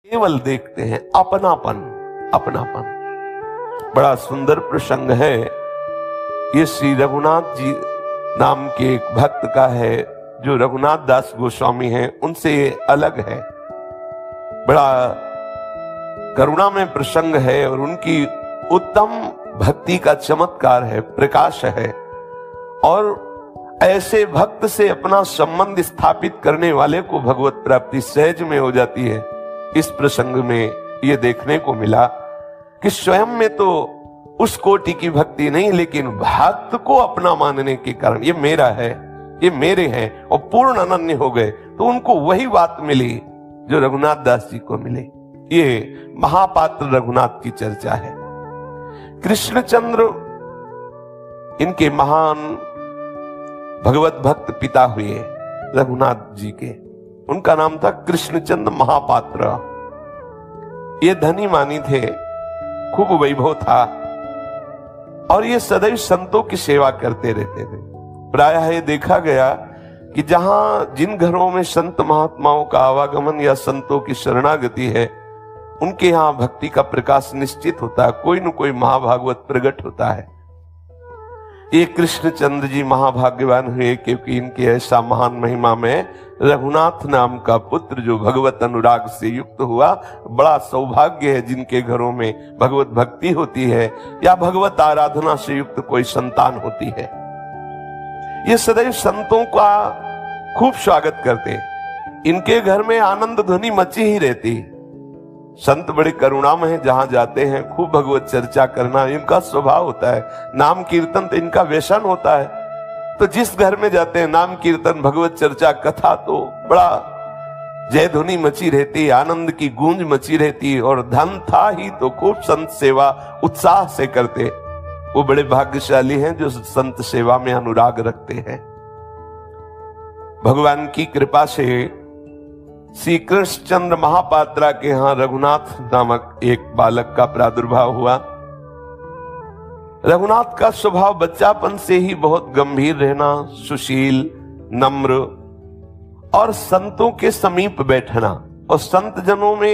केवल देखते हैं अपनापन, अपनापन। बड़ा सुंदर प्रसंग है ये। श्री रघुनाथ जी नाम के एक भक्त का है जो रघुनाथ दास गोस्वामी हैं, उनसे ये अलग है। बड़ा करुणा में प्रसंग है और उनकी उत्तम भक्ति का चमत्कार है, प्रकाश है। और ऐसे भक्त से अपना संबंध स्थापित करने वाले को भगवत प्राप्ति सहज में हो जाती है। इस प्रसंग में ये देखने को मिला कि स्वयं में तो उस कोटि की भक्ति नहीं, लेकिन भक्त को अपना मानने के कारण ये मेरा है, ये मेरे हैं, और पूर्ण अनन्य हो गए, तो उनको वही बात मिली जो रघुनाथ दास जी को मिली। ये महापात्र रघुनाथ की चर्चा है। कृष्णचंद्र इनके महान भगवत भक्त पिता हुए रघुनाथ जी के, उनका नाम था कृष्णचंद्र महापात्र। ये धनी मानी थे, खूब वैभव था, और ये सदैव संतों की सेवा करते रहते थे। प्रायः ये देखा गया कि जहां जिन घरों में संत महात्माओं का आवागमन या संतों की शरणागति है, उनके यहां भक्ति का प्रकाश निश्चित होता है, कोई न कोई महाभागवत प्रकट होता है। ये कृष्णचंद्र जी महाभाग्यवान हुए क्योंकि इनके ऐसा महान महिमा में रघुनाथ नाम का पुत्र जो भगवत अनुराग से युक्त हुआ। बड़ा सौभाग्य है जिनके घरों में भगवत भक्ति होती है या भगवत आराधना से युक्त कोई संतान होती है। ये सदैव संतों का खूब स्वागत करते, इनके घर में आनंद ध्वनि मची ही रहती। संत बड़े करुणामय हैं, जहां जाते हैं खूब भगवत चर्चा करना इनका स्वभाव होता है। नाम कीर्तन तो इनका व्यसन होता है, तो जिस घर में जाते हैं नाम कीर्तन भगवत चर्चा कथा तो बड़ा जय ध्वनि मची रहती, आनंद की गूंज मची रहती। और धन था ही तो खूब संत सेवा उत्साह से करते। वो बड़े भाग्यशाली हैं जो संत सेवा में अनुराग रखते हैं। भगवान की कृपा से श्री कृष्णचंद्र महापात्रा के यहां रघुनाथ नामक एक बालक का प्रादुर्भाव हुआ। रघुनाथ का स्वभाव बच्चापन से ही बहुत गंभीर रहना, सुशील, नम्र और संतों के समीप बैठना। और संत जनों में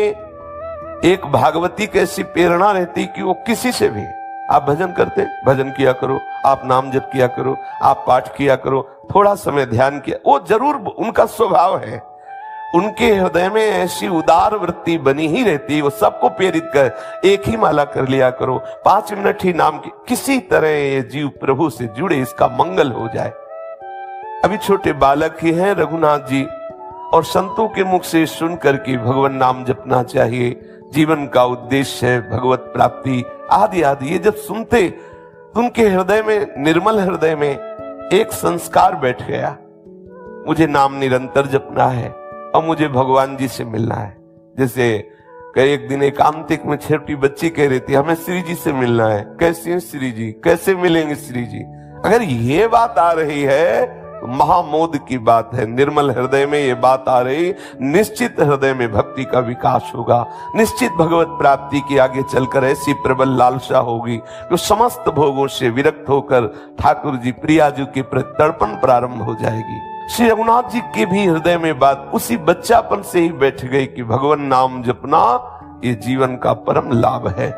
एक भागवती कैसी प्रेरणा रहती कि वो किसी से भी, आप भजन करते भजन किया करो, आप नाम जप किया करो, आप पाठ किया करो, थोड़ा समय ध्यान किया, वो जरूर उनका स्वभाव है। उनके हृदय में ऐसी उदार वृत्ति बनी ही रहती, वो सबको प्रेरित कर, एक ही माला कर लिया करो, 5 मिनट ही नाम की, किसी तरह ये जीव प्रभु से जुड़े, इसका मंगल हो जाए। अभी छोटे बालक ही हैं रघुनाथ जी, और संतों के मुख से सुनकर के भगवान नाम जपना चाहिए, जीवन का उद्देश्य है भगवत प्राप्ति आदि आदि। ये जब सुनते तो उनके हृदय में, निर्मल हृदय में एक संस्कार बैठ गया, मुझे नाम निरंतर जपना है और मुझे भगवान जी से मिलना है। जैसे एक दिन एकांतिक में छोटी बच्ची कह रही थी, हमें श्री जी से मिलना है। कैसे हैं श्री जी, कैसे मिलेंगे श्री जी? अगर ये बात आ रही है तो महामोद की बात है। निर्मल हृदय में ये बात आ रही, निश्चित हृदय में भक्ति का विकास होगा, निश्चित भगवत प्राप्ति की आगे चलकर ऐसी प्रबल लालसा होगी जो समस्त भोगों से विरक्त होकर ठाकुर जी प्रिया जी के प्रति तड़पण प्रारंभ हो जाएगी। श्री रघुनाथ जी के भी हृदय में बात उसी बच्चापन से ही बैठ गई कि भगवान नाम जपना ये जीवन का परम लाभ है।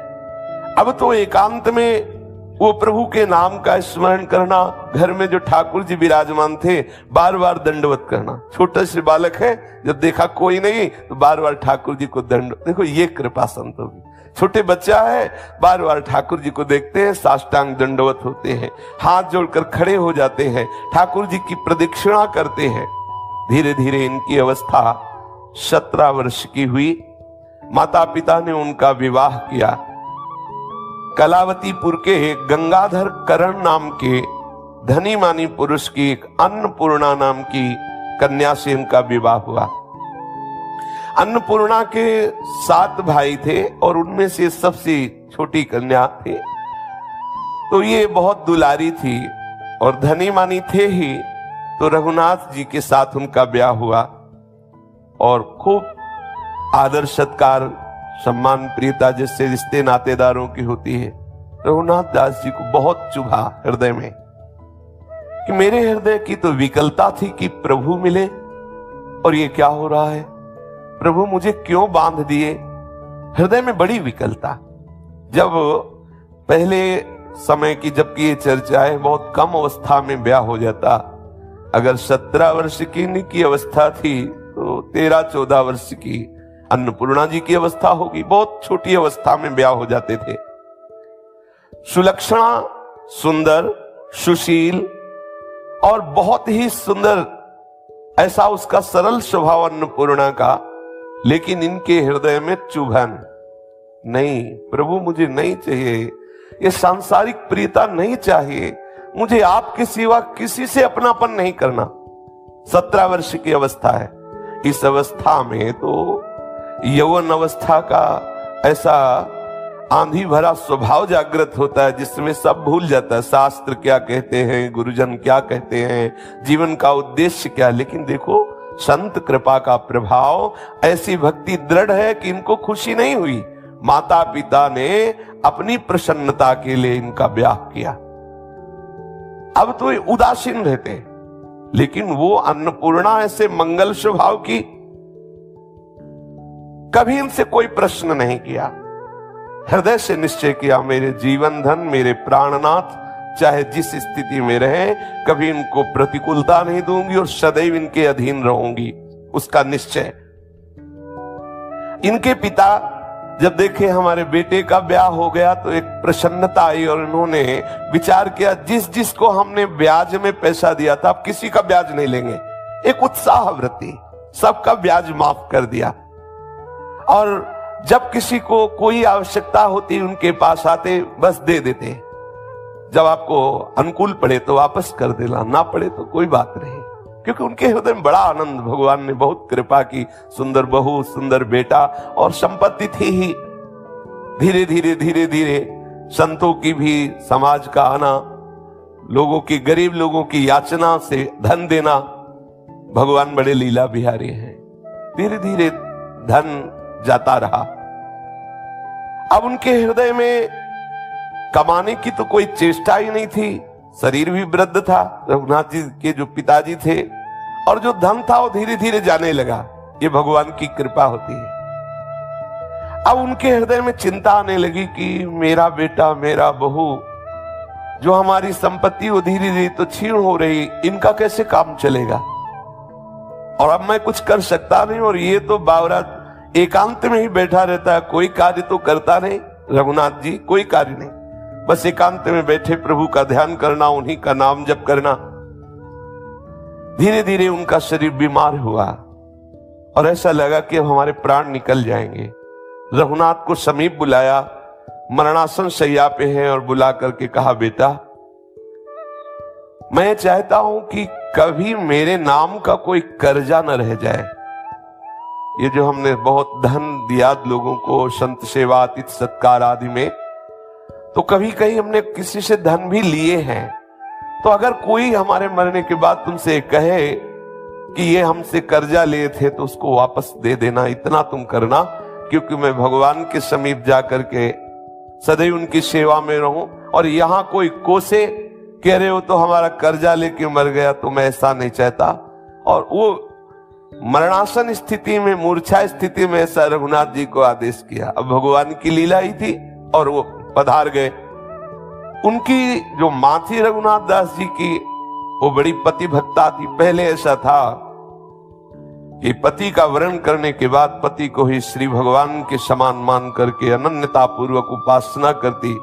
अब तो एकांत में वो प्रभु के नाम का स्मरण करना, घर में जो ठाकुर जी विराजमान थे बार बार दंडवत करना। छोटा से बालक है, जब देखा कोई नहीं तो बार बार ठाकुर जी को दंड, देखो ये कृपा संतों की। छोटे बच्चा है, बार बार ठाकुर जी को देखते हैं, साष्टांग दंडवत होते हैं, हाथ जोड़कर खड़े हो जाते हैं, ठाकुर जी की प्रदक्षिणा करते हैं। धीरे धीरे इनकी अवस्था 17 वर्ष की हुई। माता पिता ने उनका विवाह किया। कलावतीपुर के गंगाधर करण नाम के धनी मानी पुरुष की एक अन्नपूर्णा नाम की कन्या से इनका विवाह हुआ। अन्नपूर्णा के 7 भाई थे और उनमें से सबसे छोटी कन्या थी, तो ये बहुत दुलारी थी और धनी मानी थे ही। तो रघुनाथ जी के साथ उनका ब्याह हुआ और खूब आदर सत्कार सम्मान प्रियता जैसे रिश्ते नातेदारों की होती है। रघुनाथ दास जी को बहुत चुभा हृदय में कि मेरे हृदय की तो विकलता थी कि प्रभु मिले और ये क्या हो रहा है। प्रभु मुझे क्यों बांध दिए? हृदय में बड़ी विकलता। जब पहले समय की जबकि ये चर्चाएं बहुत कम अवस्था में ब्याह हो जाता, अगर 17 वर्ष की अवस्था थी तो 13-14 वर्ष की अन्नपूर्णा जी की अवस्था होगी। बहुत छोटी अवस्था में ब्याह हो जाते थे। सुलक्षणा, सुंदर, सुशील और बहुत ही सुंदर ऐसा उसका सरल स्वभाव अन्नपूर्णा का, लेकिन इनके हृदय में चुभन, नहीं प्रभु मुझे नहीं चाहिए, ये सांसारिक प्रियता नहीं चाहिए, मुझे आपके सिवा किसी से अपनापन नहीं करना। 17 वर्ष की अवस्था है। इस अवस्था में तो यौवन अवस्था का ऐसा आंधी भरा स्वभाव जागृत होता है जिसमें सब भूल जाता है। शास्त्र क्या कहते हैं, गुरुजन क्या कहते हैं, जीवन का उद्देश्य क्या। लेकिन देखो संत कृपा का प्रभाव, ऐसी भक्ति दृढ़ है कि इनको खुशी नहीं हुई। माता पिता ने अपनी प्रसन्नता के लिए इनका ब्याह किया। अब तो उदासीन रहते, लेकिन वो अन्नपूर्णा ऐसे मंगल स्वभाव की, कभी इनसे कोई प्रश्न नहीं किया। हृदय से निश्चय किया मेरे जीवन धन, मेरे प्राणनाथ चाहे जिस स्थिति में रहे, कभी इनको प्रतिकूलता नहीं दूंगी और सदैव इनके अधीन रहूंगी, उसका निश्चय। इनके पिता जब देखे हमारे बेटे का ब्याह हो गया तो एक प्रसन्नता आई और इन्होंने विचार किया जिस जिसको हमने ब्याज में पैसा दिया था अब किसी का ब्याज नहीं लेंगे। एक उत्साह वृत्ति, सबका ब्याज माफ कर दिया। और जब किसी को कोई आवश्यकता होती उनके पास आते, बस दे देते। जब आपको अनुकूल पड़े तो वापस कर देना, ना पड़े तो कोई बात नहीं, क्योंकि उनके हृदय में बड़ा आनंद, भगवान ने बहुत कृपा की। सुंदर बहू, सुंदर बेटा और संपत्ति थी ही। धीरे धीरे धीरे धीरे संतों की भी समाज का आना, लोगों की, गरीब लोगों की याचना से धन देना। भगवान बड़े लीला बिहारी हैं। धीरे धीरे धन जाता रहा। अब उनके हृदय में कमाने की तो कोई चेष्टा ही नहीं थी। शरीर भी वृद्ध था, रघुनाथ जी के जो पिताजी थे, और जो धन था वो धीरे धीरे जाने लगा। ये भगवान की कृपा होती है। अब उनके हृदय में चिंता आने लगी कि मेरा बेटा, मेरा बहू, जो हमारी संपत्ति वो धीरे धीरे तो छीन हो रही, इनका कैसे काम चलेगा? और अब मैं कुछ कर सकता नहीं, और ये तो बावरा एकांत में ही बैठा रहता है, कोई कार्य तो करता नहीं। रघुनाथ जी कोई कार्य नहीं, बस एकांत में बैठे प्रभु का ध्यान करना, उन्हीं का नाम जप करना। धीरे धीरे उनका शरीर बीमार हुआ और ऐसा लगा कि अब हमारे प्राण निकल जाएंगे। रघुनाथ को समीप बुलाया, मरणासन शैया पे है, और बुला करके कहा बेटा मैं चाहता हूं कि कभी मेरे नाम का कोई कर्जा न रह जाए। ये जो हमने बहुत धन दिया लोगों को संत सेवा, अतिथि सत्कार आदि में, तो कभी कहीं हमने किसी से धन भी लिए हैं। तो अगर कोई हमारे मरने के बाद तुमसे कहे कि ये हमसे कर्जा लिए थे तो उसको वापस दे देना, इतना तुम करना, क्योंकि मैं भगवान के समीप जाकर के सदैव उनकी सेवा में रहूं। और यहां कोई कोसे कह रहे हो तो हमारा कर्जा लेके मर गया, तो मैं ऐसा नहीं चाहता। और वो मरणासन स्थिति में, मूर्छा स्थिति में ऐसा रघुनाथ जी को आदेश किया। अब भगवान की लीला ही थी और वो पधार गए। उनकी जो मां थी रघुनाथ दास जी की, वो बड़ी पति भक्ता थी। पहले ऐसा था कि पति का वरण करने के बाद पति को ही श्री भगवान के समान मान करके अनन्यता पूर्वक उपासना करती,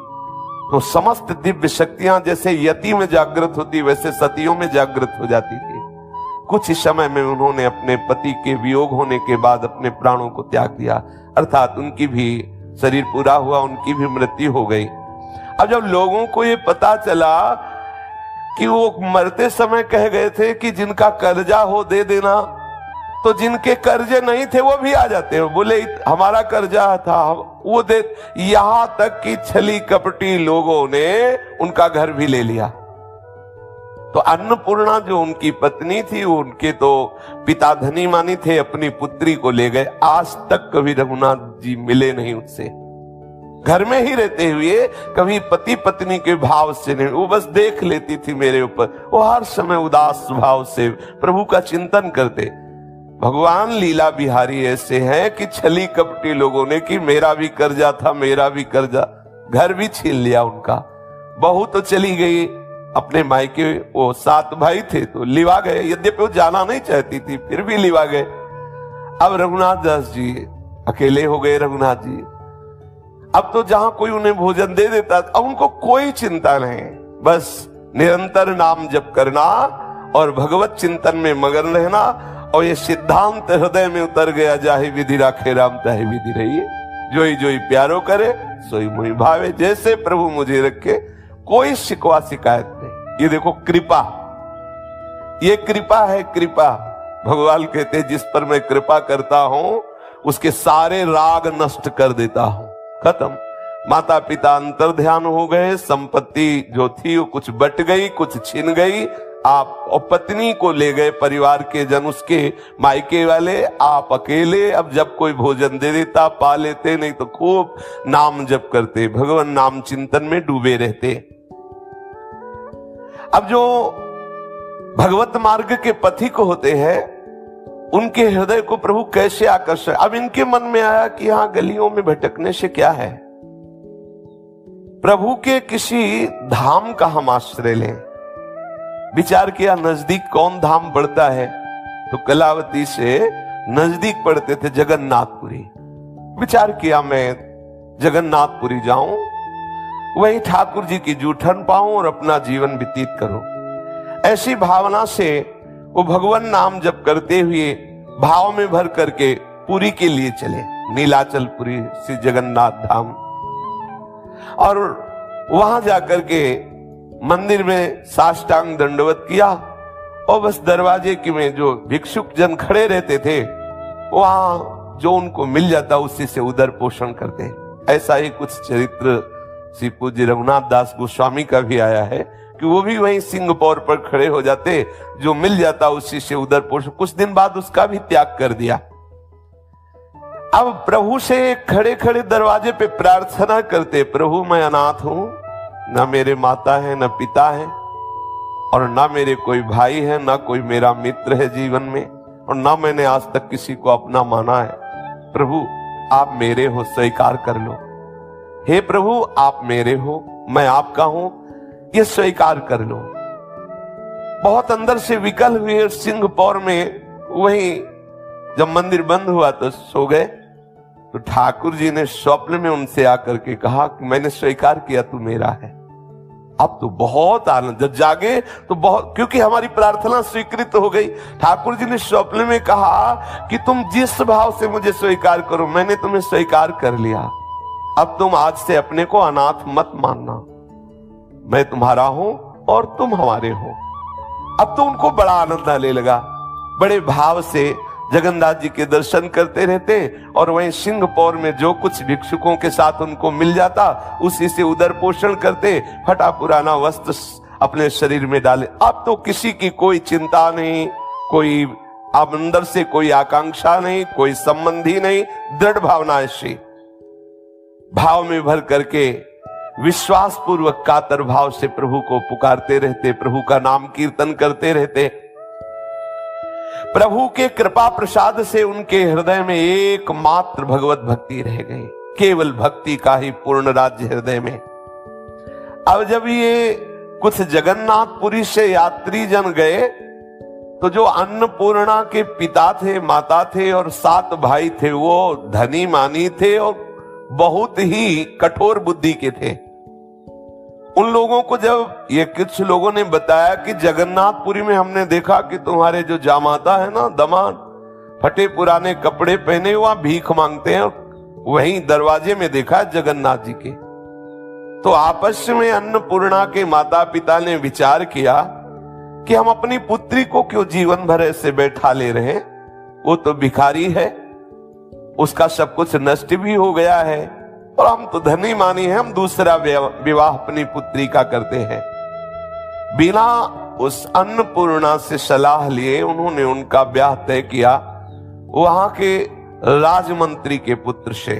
तो समस्त दिव्य शक्तियां जैसे यति में जागृत होती वैसे सतियों में जागृत हो जाती थी। कुछ ही समय में उन्होंने अपने पति के वियोग होने के बाद अपने प्राणों को त्याग दिया, अर्थात उनकी भी शरीर पूरा हुआ, उनकी भी मृत्यु हो गई। अब जब लोगों को ये पता चला कि वो मरते समय कह गए थे कि जिनका कर्जा हो दे देना, तो जिनके कर्जे नहीं थे वो भी आ जाते हैं, बोले हमारा कर्जा था वो दे। यहां तक कि छली कपटी लोगों ने उनका घर भी ले लिया। तो अन्नपूर्णा जो उनकी पत्नी थी, उनके तो पिता धनी मानी थे, अपनी पुत्री को ले गए। आज तक कभी रघुनाथ जी मिले नहीं उससे, घर में ही रहते हुए कभी पति पत्नी के भाव से नहीं। वो बस देख लेती थी मेरे ऊपर, वो हर समय उदास भाव से प्रभु का चिंतन करते। भगवान लीला बिहारी ऐसे हैं कि छली कपटी लोगों ने कि मेरा भी कर्जा था, मेरा भी कर्जा, घर भी छीन लिया उनका। बहू तो चली गई अपने मायके, वो 7 भाई थे तो लिवा गए, यद्यपि वो जाना नहीं चाहती थी फिर भी लिवा गए। अब रघुनाथ दास जी अकेले हो गए। रघुनाथ जी अब तो जहां कोई उन्हें भोजन दे देता, अब उनको कोई चिंता नहीं, बस निरंतर नाम जप करना और भगवत चिंतन में मगन रहना। और ये सिद्धांत हृदय में उतर गया, जाहि विधि राखे राम ताहि विधि रहिए, जोई जोई प्यारो करे सोई मोहि भावे। जैसे प्रभु मुझे रखे, कोई शिकवा शिकायत नहीं। ये देखो कृपा, ये कृपा है, कृपा। भगवान कहते हैं जिस पर मैं कृपा करता हूं उसके सारे राग नष्ट कर देता हूं। खत्म। माता पिता अंतर ध्यान हो गए, संपत्ति जो थी वो कुछ बट गई, कुछ छिन गई। आप और पत्नी को ले गए परिवार के जन, उसके मायके वाले, आप अकेले। अब जब कोई भोजन दे देता पा लेते, नहीं तो खूब नाम जप करते, भगवान नाम चिंतन में डूबे रहते। अब जो भगवत मार्ग के पथिक होते हैं उनके हृदय को प्रभु कैसे आकर्षण। अब इनके मन में आया कि यहां गलियों में भटकने से क्या है, प्रभु के किसी धाम का हम आश्रय लें। विचार किया नजदीक कौन धाम पड़ता है, तो कलावती से नजदीक पड़ते थे जगन्नाथपुरी। विचार किया मैं जगन्नाथपुरी जाऊं, वही ठाकुर जी की जूठन पाऊं और अपना जीवन व्यतीत करूं। ऐसी भावना से वो भगवान नाम जप करते हुए भाव में भर करके पुरी के लिए चले, नीलाचलपुरी श्री जगन्नाथ धाम। और वहां जाकर के मंदिर में साष्टांग दंडवत किया और बस दरवाजे की में जो भिक्षुक जन खड़े रहते थे वहां जो उनको मिल जाता उसी से उदर पोषण करते। ऐसा ही कुछ चरित्र श्री पूज्य रघुनाथ दास गोस्वामी का भी आया है कि वो भी वहीं सिंहपौर पर खड़े हो जाते, जो मिल जाता उसी से उदर पोषण। कुछ दिन बाद उसका भी त्याग कर दिया। अब प्रभु से खड़े खड़े दरवाजे पे प्रार्थना करते, प्रभु मैं अनाथ हूं, ना मेरे माता है ना पिता है और ना मेरे कोई भाई है, ना कोई मेरा मित्र है जीवन में, और ना मैंने आज तक किसी को अपना माना है। प्रभु आप मेरे हो, स्वीकार कर लो। हे प्रभु आप मेरे हो, मैं आपका हूं, ये स्वीकार कर लो। बहुत अंदर से विकल हुए सिंहपौर में, वहीं जब मंदिर बंद हुआ तो सो गए। तो ठाकुर जी ने स्वप्न में उनसे आकर के कहा कि मैंने स्वीकार किया तू मेरा है। अब तो बहुत आनंद, जब जागे तो बहुत, क्योंकि हमारी प्रार्थना स्वीकृत हो गई। ठाकुर जी ने स्वप्न में कहा कि तुम जिस भाव से मुझे स्वीकार करो, मैंने तुम्हें स्वीकार कर लिया। अब तुम आज से अपने को अनाथ मत मानना, मैं तुम्हारा हूं और तुम हमारे हो। अब तो उनको बड़ा आनंद आने लगा, बड़े भाव से जगन्नाथ जी के दर्शन करते रहते और वहीं सिंहपौर में जो कुछ भिक्षुकों के साथ उनको मिल जाता उसी से उदर पोषण करते, फटा पुराना वस्त्र अपने शरीर में डाले। अब तो किसी की कोई चिंता नहीं, कोई अब अंदर से कोई आकांक्षा नहीं, कोई संबंधी नहीं, दृढ़ भावना ऐसी भाव में भर करके विश्वास पूर्वक कातर भाव से प्रभु को पुकारते रहते, प्रभु का नाम कीर्तन करते रहते। प्रभु के कृपा प्रसाद से उनके हृदय में एकमात्र भगवत भक्ति रह गई, केवल भक्ति का ही पूर्ण राज्य हृदय में। अब जब ये कुछ जगन्नाथपुरी से यात्री जन गए तो जो अन्नपूर्णा के पिता थे, माता थे और 7 भाई थे, वो धनी मानी थे और बहुत ही कठोर बुद्धि के थे। उन लोगों को जब ये कुछ लोगों ने बताया कि जगन्नाथपुरी में हमने देखा कि तुम्हारे जो जामाता है ना, दमाद, फटे पुराने कपड़े पहने हुआ भीख मांगते हैं, वहीं दरवाजे में देखा जगन्नाथ जी के। तो आपस में अन्नपूर्णा के माता पिता ने विचार किया कि हम अपनी पुत्री को क्यों जीवन भर ऐसे बैठा ले रहे हैं, वो तो भिखारी है, उसका सब कुछ नष्ट भी हो गया है और हम तो धनी मानी है, हम दूसरा विवाह अपनी पुत्री का करते हैं। बिना उस अन्नपूर्णा से सलाह लिए उन्होंने उनका ब्याह तय किया वहां के राजमंत्री के पुत्र से।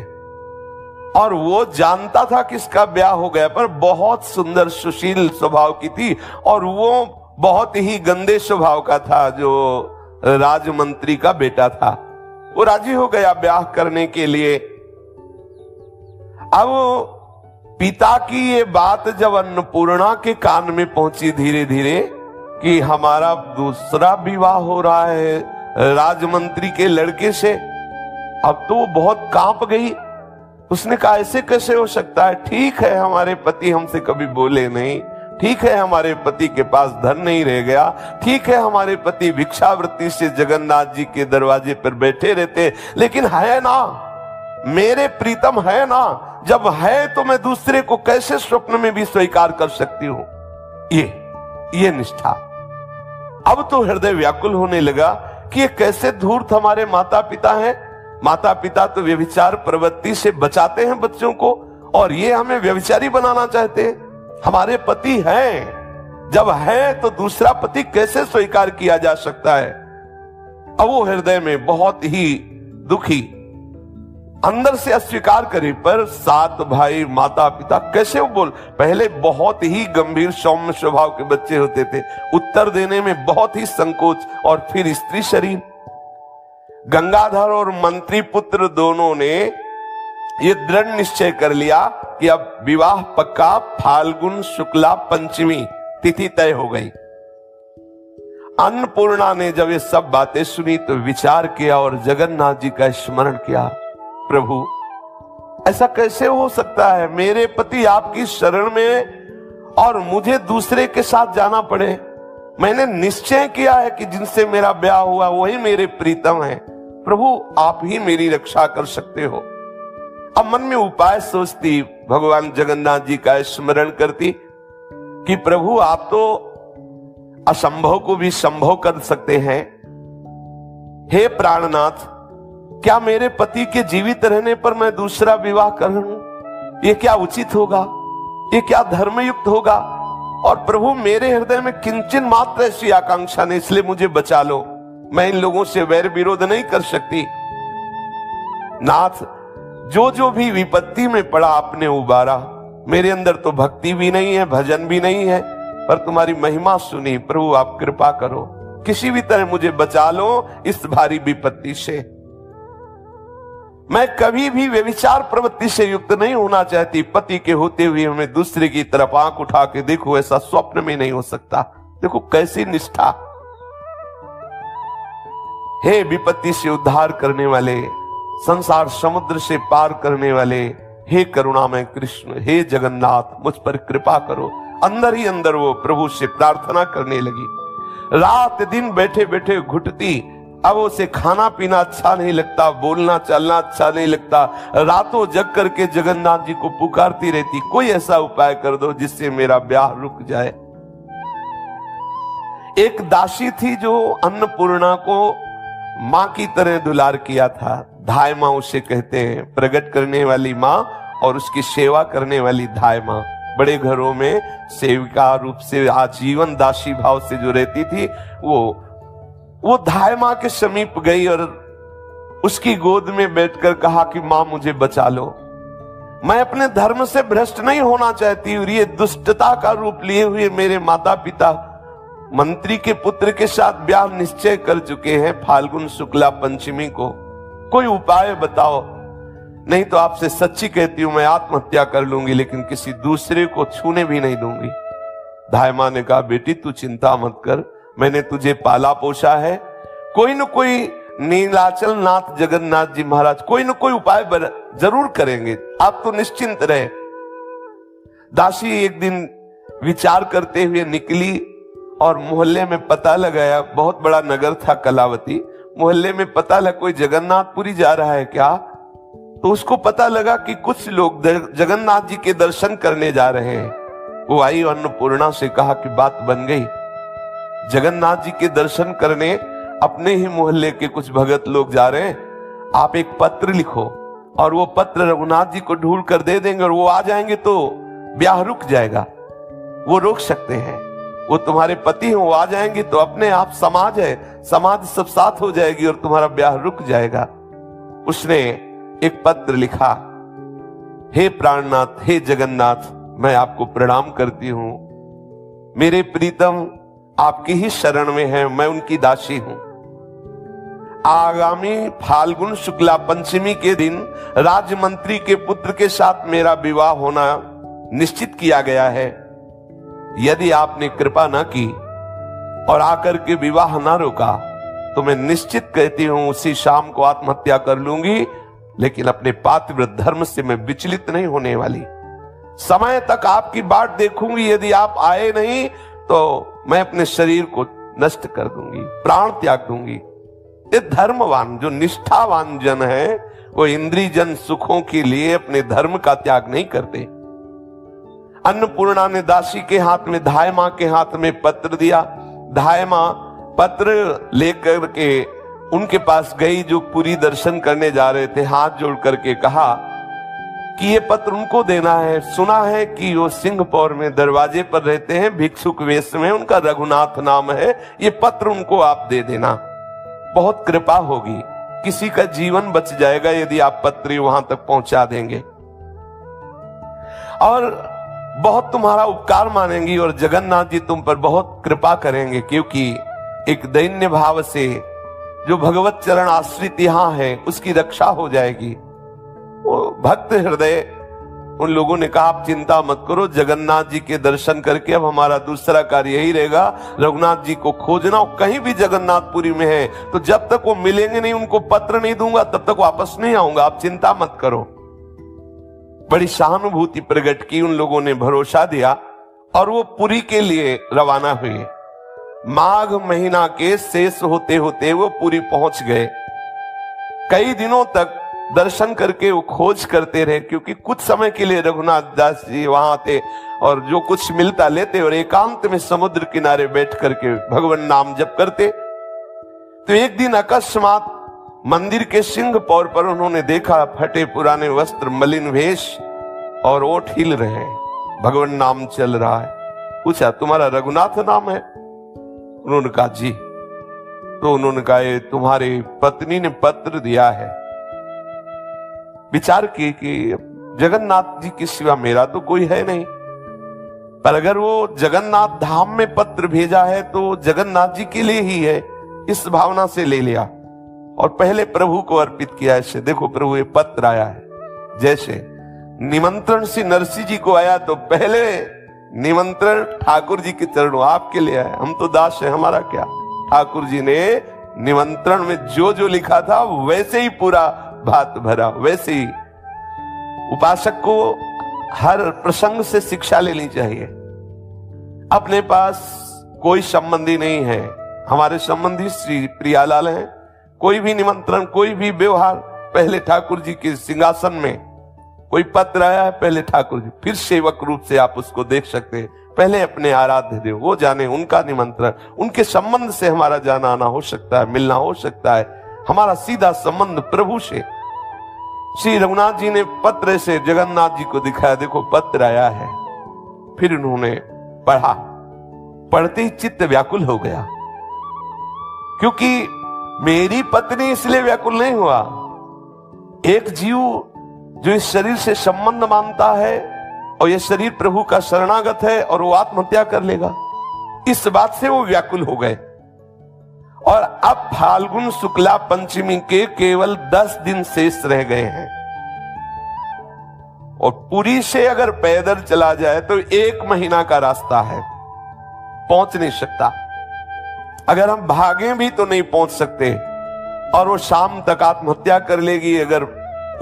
और वो जानता था कि इसका ब्याह हो गया, पर बहुत सुंदर सुशील स्वभाव की थी और वो बहुत ही गंदे स्वभाव का था, जो राजमंत्री का बेटा था। वो राजी हो गया ब्याह करने के लिए। अब पिता की ये बात जब अन्नपूर्णा के कान में पहुंची धीरे धीरे कि हमारा दूसरा विवाह हो रहा है राजमंत्री के लड़के से, अब तो वो बहुत कांप गई। उसने कहा ऐसे कैसे हो सकता है? ठीक है हमारे पति हमसे कभी बोले नहीं, ठीक है हमारे पति के पास धन नहीं रह गया, ठीक है हमारे पति भिक्षावृत्ति से जगन्नाथ जी के दरवाजे पर बैठे रहते, लेकिन है ना, मेरे प्रीतम है ना, जब है तो मैं दूसरे को कैसे स्वप्न में भी स्वीकार कर सकती हूं? ये निष्ठा। अब तो हृदय व्याकुल होने लगा कि ये कैसे धूर्त हमारे माता पिता हैं। माता पिता तो व्यभिचार प्रवृत्ति से बचाते हैं बच्चों को, और ये हमें व्यभिचारी बनाना चाहते हैं। हमारे पति हैं, जब है तो दूसरा पति कैसे स्वीकार किया जा सकता है? अब वो हृदय में बहुत ही दुखी, अंदर से अस्वीकार करे, पर 7 भाई माता पिता कैसे वो बोल। पहले बहुत ही गंभीर सौम्य स्वभाव के बच्चे होते थे, उत्तर देने में बहुत ही संकोच, और फिर स्त्री शरीर। गंगाधर और मंत्री पुत्र दोनों ने ये दृढ़ निश्चय कर लिया कि अब विवाह पक्का, फाल्गुन शुक्ला पंचमी तिथि तय हो गई। अन्नपूर्णा ने जब ये सब बातें सुनी तो विचार किया और जगन्नाथ जी का स्मरण किया। प्रभु ऐसा कैसे हो सकता है? मेरे पति आपकी शरण में और मुझे दूसरे के साथ जाना पड़े। मैंने निश्चय किया है कि जिनसे मेरा ब्याह हुआ वही मेरे प्रीतम है। प्रभु आप ही मेरी रक्षा कर सकते हो। अब मन में उपाय सोचती, भगवान जगन्नाथ जी का स्मरण करती कि प्रभु आप तो असंभव को भी संभव कर सकते हैं। हे प्राणनाथ, क्या मेरे पति के जीवित रहने पर मैं दूसरा विवाह कर लूं? ये क्या उचित होगा? ये क्या धर्मयुक्त होगा? और प्रभु मेरे हृदय में किंचन मात्र ऐसी आकांक्षा नहीं, इसलिए मुझे बचा लो। मैं इन लोगों से वैर विरोध नहीं कर सकती। नाथ, जो भी विपत्ति में पड़ा आपने उबारा। मेरे अंदर तो भक्ति भी नहीं है, भजन भी नहीं है, पर तुम्हारी महिमा सुनी। प्रभु आप कृपा करो, किसी भी तरह मुझे बचा लो इस भारी विपत्ति से। मैं कभी भी व्यभिचार प्रवृत्ति से युक्त नहीं होना चाहती। पति के होते हुए हमें दूसरे की तरफ आंख उठा के देखो, ऐसा स्वप्न में नहीं हो सकता। देखो कैसी निष्ठा। हे विपत्ति से उद्धार करने वाले, संसार समुद्र से पार करने वाले, हे करुणामय कृष्ण, हे जगन्नाथ, मुझ पर कृपा करो। अंदर ही अंदर वो प्रभु से प्रार्थना करने लगी। रात दिन बैठे बैठे घुटती। अब उसे खाना पीना अच्छा नहीं लगता, बोलना चलना अच्छा नहीं लगता। रातों जग करके जगन्नाथ जी को पुकारती रहती, कोई ऐसा उपाय कर दो जिससे मेरा ब्याह रुक जाए। एक दासी थी जो अन्नपूर्णा को मां की तरह दुलार किया था। धाय मां उसे कहते हैं, प्रकट करने वाली मां और उसकी सेवा करने वाली धाय मां। बड़े घरों में सेविका रूप से आजीवन दासी भाव से जो रहती थी, वो धाय मां के समीप गई और उसकी गोद में बैठकर कहा कि मां मुझे बचा लो। मैं अपने धर्म से भ्रष्ट नहीं होना चाहती, और ये दुष्टता का रूप लिए हुए मेरे माता पिता मंत्री के पुत्र के साथ ब्याह निश्चय कर चुके हैं फाल्गुन शुक्ला पंचमी को। कोई उपाय बताओ, नहीं तो आपसे सच्ची कहती हूं मैं आत्महत्या कर लूंगी, लेकिन किसी दूसरे को छूने भी नहीं दूंगी। धाय मां ने कहा, बेटी तू चिंता मत कर, मैंने तुझे पाला पोसा है। कोई न कोई नीलाचल नाथ जगन्नाथ जी महाराज कोई न कोई उपाय जरूर करेंगे, आप तो निश्चिंत रहे। दासी एक दिन विचार करते हुए निकली और मोहल्ले में पता लगाया। बहुत बड़ा नगर था कलावती। मोहल्ले में पता लगा कोई जगन्नाथपुरी जा रहा है क्या, तो उसको पता लगा कि कुछ लोग जगन्नाथ जी के दर्शन करने जा रहे हैं। वो आई और अन्नपूर्णा से कहा कि बात बन गई, जगन्नाथ जी के दर्शन करने अपने ही मोहल्ले के कुछ भगत लोग जा रहे हैं। आप एक पत्र लिखो और वो पत्र रघुनाथ जी को ढूंढ कर दे देंगे, और वो आ जाएंगे तो ब्याह रुक जाएगा। वो रोक सकते हैं, वो तुम्हारे पति हैं, वो आ जाएंगे तो अपने आप समाज है, समाज सब साथ हो जाएगी और तुम्हारा ब्याह रुक जाएगा। उसने एक पत्र लिखा, हे प्राणनाथ, हे जगन्नाथ, मैं आपको प्रणाम करती हूं। मेरे प्रीतम आपकी ही शरण में हैं, मैं उनकी दासी हूं। आगामी फाल्गुन शुक्ला पंचमी के दिन राजमंत्री के पुत्र के साथ मेरा विवाह होना निश्चित किया गया है। यदि आपने कृपा न की और आकर के विवाह न रोका तो मैं निश्चित कहती हूं उसी शाम को आत्महत्या कर लूंगी, लेकिन अपने पातिव्रत धर्म से मैं विचलित नहीं होने वाली। समय तक आपकी बाट देखूंगी, यदि आप आए नहीं तो मैं अपने शरीर को नष्ट कर दूंगी, प्राण त्याग दूंगी। ये धर्मवान जो निष्ठावान जन है वो इंद्रिय जन सुखों के लिए अपने धर्म का त्याग नहीं करते। अन्नपूर्णा ने दासी के हाथ में, धाय मां के हाथ में पत्र दिया। धाय मां पत्र लेकर के उनके पास गई जो पुरी दर्शन करने जा रहे थे। हाथ जोड़ करके कहा कि ये पत्र उनको देना है। सुना है कि वो सिंहपौर में दरवाजे पर रहते हैं, भिक्षुक वेश में, उनका रघुनाथ नाम है। ये पत्र उनको आप दे देना, बहुत कृपा होगी, किसी का जीवन बच जाएगा यदि आप पत्र वहां तक पहुंचा देंगे, और बहुत तुम्हारा उपकार मानेंगी और जगन्नाथ जी तुम पर बहुत कृपा करेंगे, क्योंकि एक दैन्य भाव से जो भगवत चरण आश्रित यहां है उसकी रक्षा हो जाएगी। वो भक्त हृदय उन लोगों ने कहा आप चिंता मत करो, जगन्नाथ जी के दर्शन करके अब हमारा दूसरा कार्य यही रहेगा, रघुनाथ जी को खोजना। कहीं भी जगन्नाथपुरी में है तो जब तक वो मिलेंगे नहीं, उनको पत्र नहीं दूंगा, तब तक वापस नहीं आऊंगा, आप चिंता मत करो। बड़ी सहानुभूति प्रकट की, उन लोगों ने भरोसा दिया और वो पुरी के लिए रवाना हुए। माघ महीना के शेष होते होते वो पुरी पहुंच गए। कई दिनों तक दर्शन करके वो खोज करते रहे, क्योंकि कुछ समय के लिए रघुनाथ दास जी वहां थे और जो कुछ मिलता लेते और एकांत में समुद्र किनारे बैठ करके भगवान नाम जप करते। तो एक दिन अकस्मात मंदिर के सिंह पौर पर उन्होंने देखा फटे पुराने वस्त्र, मलिन वेश और ओठ हिल रहे हैं, भगवान नाम चल रहा है। पूछा तुम्हारा रघुनाथ नाम है? उन्होंने कहा जी। तो उन्होंने कहा तुम्हारी पत्नी ने पत्र दिया है। विचार किए कि जगन्नाथ जी के सिवा मेरा तो कोई है नहीं, पर अगर वो जगन्नाथ धाम में पत्र भेजा है तो जगन्नाथ जी के लिए ही है, इस भावना से ले लिया और पहले प्रभु को अर्पित किया। ऐसे देखो प्रभु ये पत्र आया है, जैसे निमंत्रण से नरसिंह जी को आया तो पहले निमंत्रण ठाकुर जी के चरणों आपके लिए आया, हम तो दास है, हमारा क्या। ठाकुर जी ने निमंत्रण में जो जो लिखा था वैसे ही पूरा भात भरा। वैसे ही उपासक को हर प्रसंग से शिक्षा लेनी चाहिए। अपने पास कोई संबंधी नहीं है, हमारे संबंधी श्री प्रियालाल हैं। कोई भी निमंत्रण, कोई भी व्यवहार, पहले ठाकुर जी के सिंहासन में कोई पत्र आया है, पहले ठाकुर जी, फिर सेवक रूप से आप उसको देख सकते हैं। पहले अपने आराध्य देव वो जाने, उनका निमंत्रण, उनके संबंध से हमारा जाना आना हो सकता है, मिलना हो सकता है, हमारा सीधा संबंध प्रभु से। श्री रघुनाथ जी ने पत्र से जगन्नाथ जी को दिखाया, देखो पत्र आया है। फिर उन्होंने पढ़ा, पढ़ते ही चित्त व्याकुल हो गया, क्योंकि मेरी पत्नी इसलिए व्याकुल नहीं हुआ। एक जीव जो इस शरीर से संबंध मानता है और यह शरीर प्रभु का शरणागत है और वो आत्महत्या कर लेगा, इस बात से वो व्याकुल हो गए। और अब फाल्गुन शुक्ला पंचमी के केवल 10 दिन शेष रह गए हैं, और पुरी से अगर पैदल चला जाए तो 1 महीना का रास्ता है, पहुंच नहीं सकता। अगर हम भागें भी तो नहीं पहुंच सकते, और वो शाम तक आत्महत्या कर लेगी अगर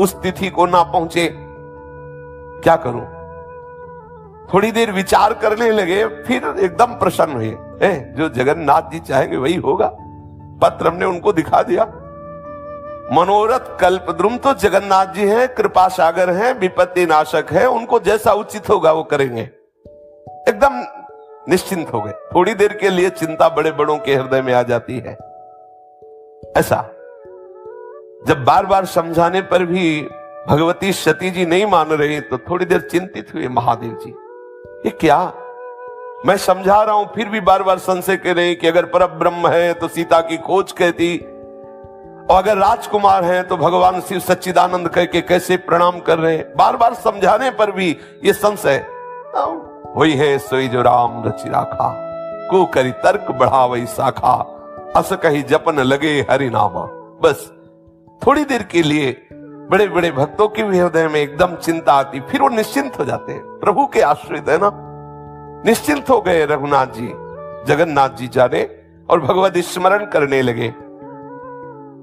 उस तिथि को ना पहुंचे। क्या करूं? थोड़ी देर विचार करने लगे, फिर एकदम प्रसन्न हुए, जो जगन्नाथ जी चाहेंगे वही होगा। पत्र हमने उनको दिखा दिया। मनोरथ कल्पद्रुम तो जगन्नाथ जी हैं, कृपा सागर हैं, विपत्ति नाशक है, उनको जैसा उचित होगा वो करेंगे। एकदम निश्चिंत हो गए। थोड़ी देर के लिए चिंता बड़े बड़ों के हृदय में आ जाती है। ऐसा जब बार बार समझाने पर भी भगवती सती जी नहीं मान रही तो थोड़ी देर चिंतित हुए महादेव जी, ये क्या, मैं समझा रहा हूं फिर भी बार बार संशय कर रहे कि अगर परब्रह्म है तो सीता की खोज कहती, और अगर राजकुमार हैं तो भगवान शिव सच्चिदानंद कह के कैसे प्रणाम कर रहे हैं। बार बार समझाने पर भी ये संशय, वही है सोई जो राम रचि राखा, को करी तर्क बढ़ा वही शाखा, अस कही जपन लगे हरि नामा। बस थोड़ी देर के लिए बड़े बड़े भक्तों के भी हृदय में एकदम चिंता आती, फिर वो निश्चिंत हो जाते हैं, प्रभु के आश्रित है ना। निश्चिंत हो गए रघुनाथ जी, जगन्नाथ जी जाने, और भगवत स्मरण करने लगे।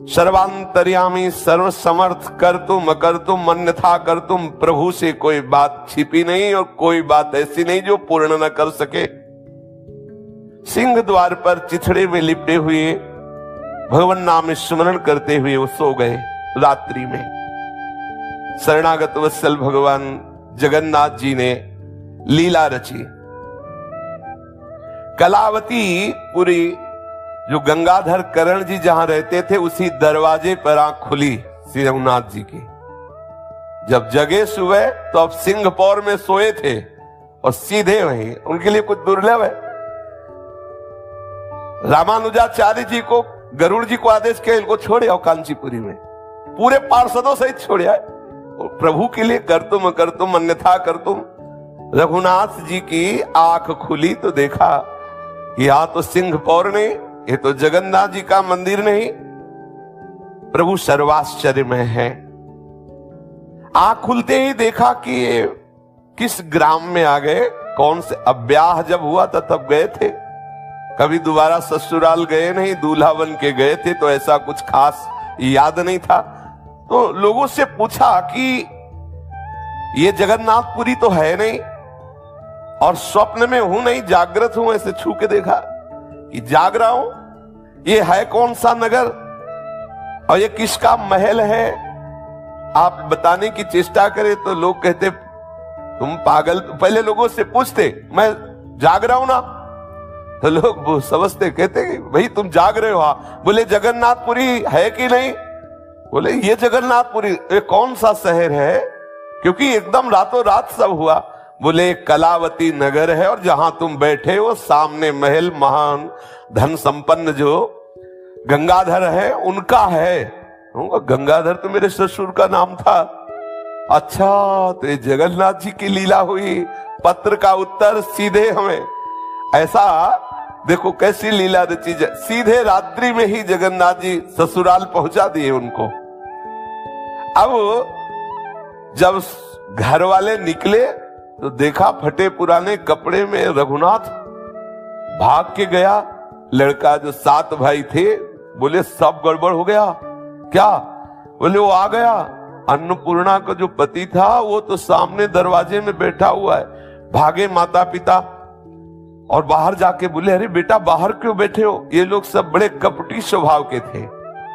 सर्वांतर्यामी सर्व समर्थ कर तुम अकर तुम अन्यथा कर तुम, प्रभु से कोई बात छिपी नहीं और कोई बात ऐसी नहीं जो पूर्ण न कर सके। सिंह द्वार पर चिथड़े में लिपटे हुए भगवान नाम स्मरण करते हुए वो सो गए रात्रि में। शरणागत वत्सल भगवान जगन्नाथ जी ने लीला रची। कलावती पुरी जो गंगाधर करण जी जहां रहते थे उसी दरवाजे पर आंख खुली श्री रघुनाथ जी की। जब जगे सुबह तो अब सिंहपौर में सोए थे और सीधे वहीं, उनके लिए कुछ दुर्लभ है। रामानुजाचार्य जी को, गरुड़ जी को आदेश किया इनको छोड़े आओ कांचीपुरी में, पूरे पार्षदों सहित छोड़े आए। और प्रभु के लिए कर तुम अन्यथा कर तुम। रघुनाथ जी की आंख खुली तो देखा यहां तो सिंहपौर नहीं, ये तो जगन्नाथ जी का मंदिर नहीं। प्रभु सर्वाश्चर्य में है। आंख खुलते ही देखा कि ये किस ग्राम में आ गए, कौन से, अब ब्याह जब हुआ था तब गए थे, कभी दोबारा ससुराल गए नहीं, दूल्हा बन के गए थे तो ऐसा कुछ खास याद नहीं था। तो लोगों से पूछा कि ये जगन्नाथपुरी तो है नहीं, और स्वप्न में हूं नहीं, जागृत हूं, ऐसे छू के देखा कि जाग रहा हूं, ये है कौन सा नगर और ये किसका महल है। आप बताने की चेष्टा करें तो लोग कहते तुम पागल, पहले लोगों से पूछते मैं जाग रहा हूं ना, तो लोग वो समझते, कहते भाई तुम जाग रहे हो। हाँ, बोले जगन्नाथपुरी है कि नहीं, बोले ये जगन्नाथपुरी ये कौन सा शहर है, क्योंकि एकदम रातों रात सब हुआ। बोले कलावती नगर है और जहां तुम बैठे हो सामने महल महान धन संपन्न जो गंगाधर है उनका है। गंगाधर तो मेरे ससुर का नाम था। अच्छा, तो ये जगन्नाथ जी की लीला हुई। पत्र का उत्तर सीधे हमें, ऐसा देखो कैसी लीला रची, सीधे रात्रि में ही जगन्नाथ जी ससुराल पहुंचा दिए उनको। अब जब घर वाले निकले तो देखा फटे पुराने कपड़े में रघुनाथ भाग के गया। लड़का जो 7 भाई थे बोले सब गड़बड़ हो गया क्या, बोले वो आ गया। अन्नपूर्णा का जो पति था वो तो सामने दरवाजे में बैठा हुआ है। भागे माता पिता और बाहर जाके बोले अरे बेटा बाहर क्यों बैठे हो। ये लोग सब बड़े कपटी स्वभाव के थे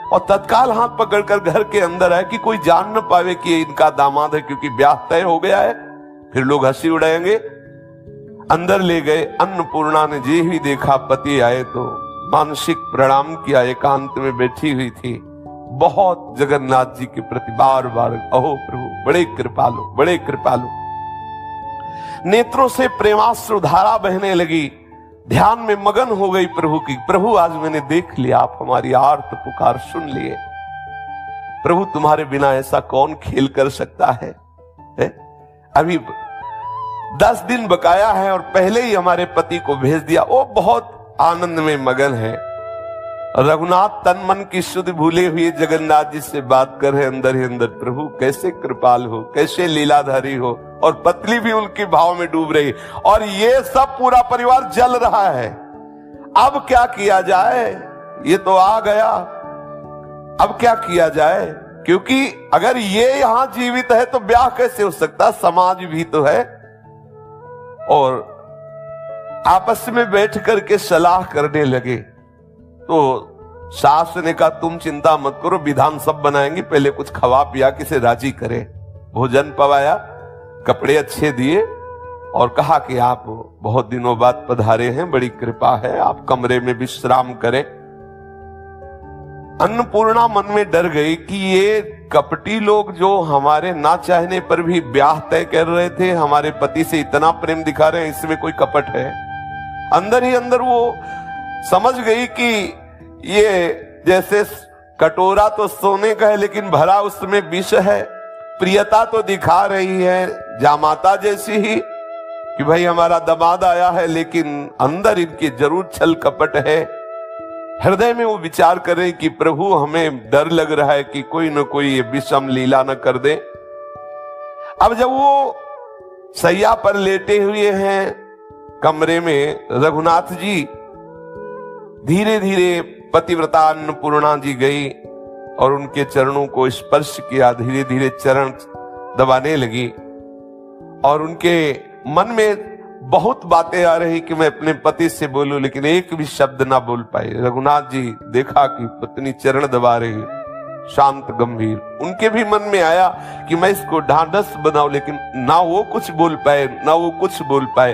और तत्काल हाथ पकड़कर घर के अंदर आए कि कोई जान न पावे कि इनका दामाद है, क्योंकि ब्याह तय हो गया है, फिर लोग हंसी उड़ाएंगे। अंदर ले गए। अन्नपूर्णा ने जे ही देखा पति आए तो मानसिक प्रणाम किया, एकांत में बैठी हुई थी। बहुत जगन्नाथ जी के प्रति बार बार अहो प्रभु बड़े कृपालु, बड़े कृपालु। नेत्रों से प्रेमाश्रु धारा बहने लगी, ध्यान में मगन हो गई प्रभु की। प्रभु आज मैंने देख लिया, आप हमारी आर्त पुकार सुन लिए। प्रभु तुम्हारे बिना ऐसा कौन खेल कर सकता है? अभी 10 दिन बकाया है और पहले ही हमारे पति को भेज दिया। वो बहुत आनंद में मगन है। रघुनाथ तन मन की शुद्ध भूले हुए जगन्नाथ जी से बात कर रहे अंदर ही अंदर, प्रभु कैसे कृपाल हो, कैसे लीलाधारी हो। और पत्नी भी उनके भाव में डूब रही और ये सब पूरा परिवार जल रहा है। अब क्या किया जाए, ये तो आ गया, अब क्या किया जाए, क्योंकि अगर ये यहां जीवित है तो ब्याह कैसे हो सकता, समाज भी तो है। और आपस में बैठ करके सलाह करने लगे तो सास ने कहा तुम चिंता मत करो, विधान सब बनाएंगे, पहले कुछ खवा पिया के इसे राजी करें। भोजन पवाया, कपड़े अच्छे दिए और कहा कि आप बहुत दिनों बाद पधारे हैं, बड़ी कृपा है, आप कमरे में विश्राम करें। अन्नपूर्णा मन में डर गई कि ये कपटी लोग जो हमारे ना चाहने पर भी ब्याह तय कर रहे थे, हमारे पति से इतना प्रेम दिखा रहे हैं, इसमें कोई कपट है। अंदर ही अंदर वो समझ गई कि ये जैसे कटोरा तो सोने का है लेकिन भरा उसमें विष है। प्रियता तो दिखा रही है जामाता जैसी ही कि भाई हमारा दामाद आया है, लेकिन अंदर इनके जरूर छल कपट है। हृदय में वो विचार करें कि प्रभु हमें डर लग रहा है कि कोई न कोई ये विषम लीला न कर दे। अब जब वो सैया पर लेटे हुए हैं कमरे में, रघुनाथ जी, धीरे धीरे पतिव्रता अन्नपूर्णा जी गई और उनके चरणों को स्पर्श किया, धीरे धीरे चरण दबाने लगी और उनके मन में बहुत बातें आ रही कि मैं अपने पति से बोलूं, लेकिन एक भी शब्द ना बोल पाए। रघुनाथ जी देखा कि पत्नी चरण दबा रही, शांत गंभीर। उनके भी मन में आया कि मैं इसको ढांढस बनाऊं, लेकिन ना वो कुछ बोल पाए ना वो कुछ बोल पाए।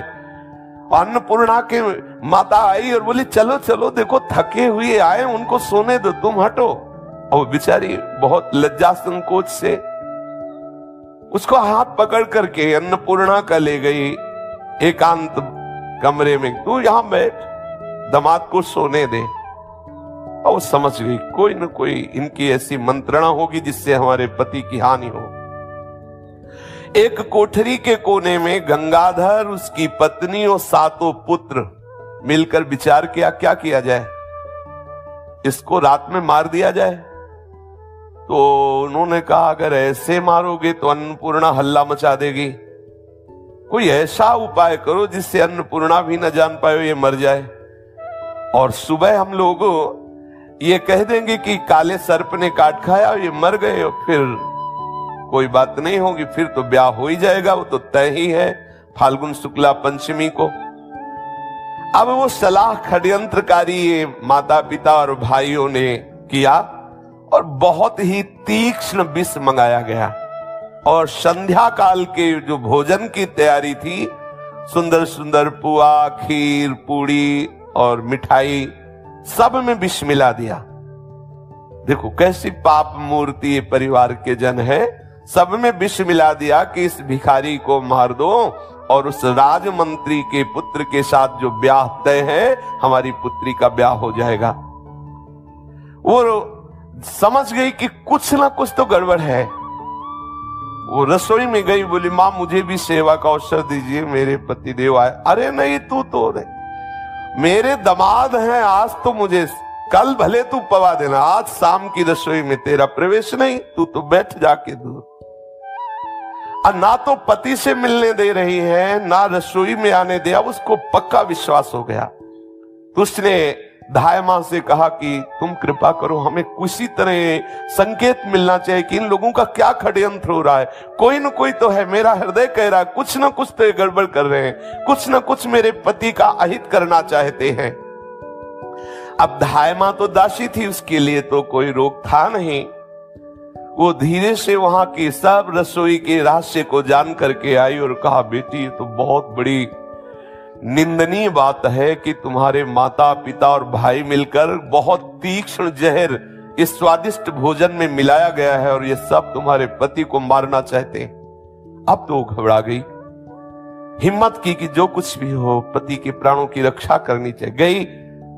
अन्नपूर्णा के माता आई और बोली चलो चलो, देखो थके हुए आए, उनको सोने दो, तुम हटो। और बेचारी बहुत लज्जा संकोच से उसको हाथ पकड़ करके अन्नपूर्णा का ले गई एकांत कमरे में, तू यहां बैठ, दामाद को सोने दे। और वो समझ गई कोई न कोई इनकी ऐसी मंत्रणा होगी जिससे हमारे पति की हानि हो। एक कोठरी के कोने में गंगाधर, उसकी पत्नी और 7 पुत्र मिलकर विचार किया क्या किया जाए, इसको रात में मार दिया जाए। तो उन्होंने कहा अगर ऐसे मारोगे तो अन्नपूर्णा हल्ला मचा देगी, कोई ऐसा उपाय करो जिससे अन्नपूर्णा भी न जान पाए ये मर जाए, और सुबह हम लोग ये कह देंगे कि काले सर्प ने काट खाया, ये मर गए, और फिर कोई बात नहीं होगी, फिर तो ब्याह हो ही जाएगा, वो तो तय ही है फाल्गुन शुक्ला पंचमी को। अब वो सलाह षड्यंत्रकारी माता पिता और भाइयों ने किया और बहुत ही तीक्ष्ण विष मंगाया गया, और संध्या काल के जो भोजन की तैयारी थी, सुंदर सुंदर पुआ, खीर, पूड़ी और मिठाई, सब में विष मिला दिया। देखो कैसी पाप मूर्ति ये परिवार के जन है, सब में विष मिला दिया कि इस भिखारी को मार दो और उस राजमंत्री के पुत्र के साथ जो ब्याह तय है, हमारी पुत्री का ब्याह हो जाएगा। वो समझ गई कि कुछ ना कुछ तो गड़बड़ है। वो रसोई में गई, बोली मां मुझे भी सेवा का अवसर दीजिए, मेरे पति देव आए। अरे नहीं, तू तो नहीं, मेरे दामाद हैं, आज तो मुझे, कल भले तू पवा देना, आज शाम की रसोई में तेरा प्रवेश नहीं, तू तो बैठ जाके दूर। ना तो पति से मिलने दे रही है ना रसोई में आने दिया। उसको पक्का विश्वास हो गया तो उसने धाय मां से कहा कि तुम कृपा करो, हमें किसी तरह संकेत मिलना चाहिए कि इन लोगों का क्या षड्यंत्र हो रहा है, कोई न कोई तो है, मेरा हृदय कह रहा है कुछ न कुछ तो गड़बड़ कर रहे हैं, कुछ न कुछ मेरे पति का अहित करना चाहते हैं। अब धाय मां तो दासी थी, उसके लिए तो कोई रोक था नहीं। वो धीरे से वहां की सब रसोई के रहस्य को जान करके आई और कहा बेटी ये तो बहुत बड़ी निंदनीय बात है कि तुम्हारे माता पिता और भाई मिलकर बहुत तीक्ष्ण जहर इस स्वादिष्ट भोजन में मिलाया गया है और ये सब तुम्हारे पति को मारना चाहते हैं। अब तो घबरा गई, हिम्मत की कि जो कुछ भी हो पति के प्राणों की रक्षा करनी चाहिए। गई,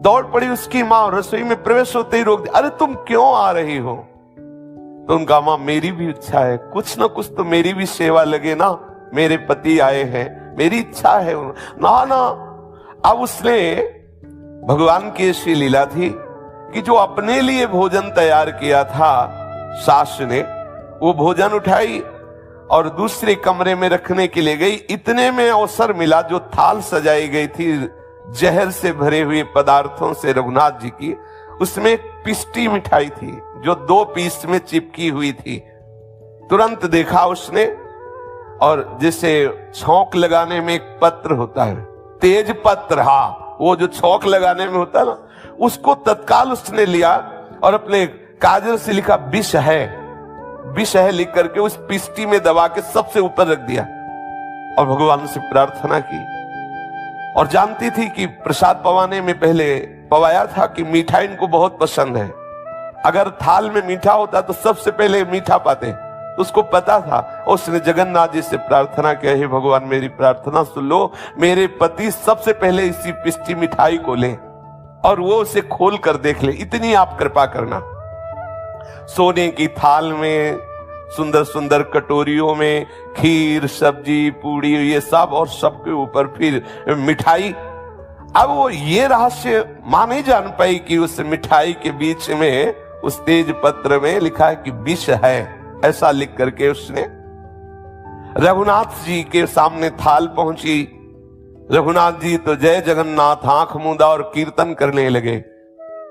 दौड़ पड़ी उसकी मां, रसोई में प्रवेश होते ही रोक दिया। अरे तुम क्यों आ रही हो? तो उनका मां मेरी भी इच्छा है, कुछ ना कुछ तो मेरी भी सेवा लगे ना, मेरे पति आए हैं, मेरी इच्छा है ना ना। अब उसने, भगवान की ऐसी लीला थी कि जो अपने लिए भोजन तैयार किया था सास ने, वो भोजन उठाई और दूसरे कमरे में रखने के लिए गई। इतने में अवसर मिला, जो थाल सजाई गई थी जहर से भरे हुए पदार्थों से रघुनाथ जी की, उसमें पिस्टी मिठाई थी जो 2 पीस में चिपकी हुई थी। तुरंत देखा उसने, और जैसे छौंक लगाने में एक पत्र होता है, तेज पत्र, हाँ वो जो छौंक लगाने में होता है ना, उसको तत्काल उसने लिया और अपने काजल से लिखा विष है, विष है लिख करके उस पिस्टी में दबा के सबसे ऊपर रख दिया और भगवान से प्रार्थना की। और जानती थी कि प्रसाद पवाने में पहले पवाया था कि मीठा इनको बहुत पसंद है, अगर थाल में मीठा होता तो सबसे पहले मीठा पाते, तो उसको पता था। उसने जगन्नाथ जी से प्रार्थना की, हे भगवान मेरी प्रार्थना सुन लो, मेरे पति सबसे पहले इसी पिस्टी मिठाई को ले और वो उसे खोल कर देख ले, इतनी आप कृपा करना। सोने की थाल में, सुंदर सुंदर कटोरियों में खीर, सब्जी, पूड़ी, ये सब, और सबके ऊपर फिर मिठाई। अब वो ये रहस्य मां नहीं जान पाई कि उस मिठाई के बीच में उस तेज पत्र में लिखा है कि विष है, ऐसा लिख करके उसने रघुनाथ जी के सामने थाल पहुंची। रघुनाथ जी तो जय जगन्नाथ आंख मूंदा और कीर्तन करने लगे।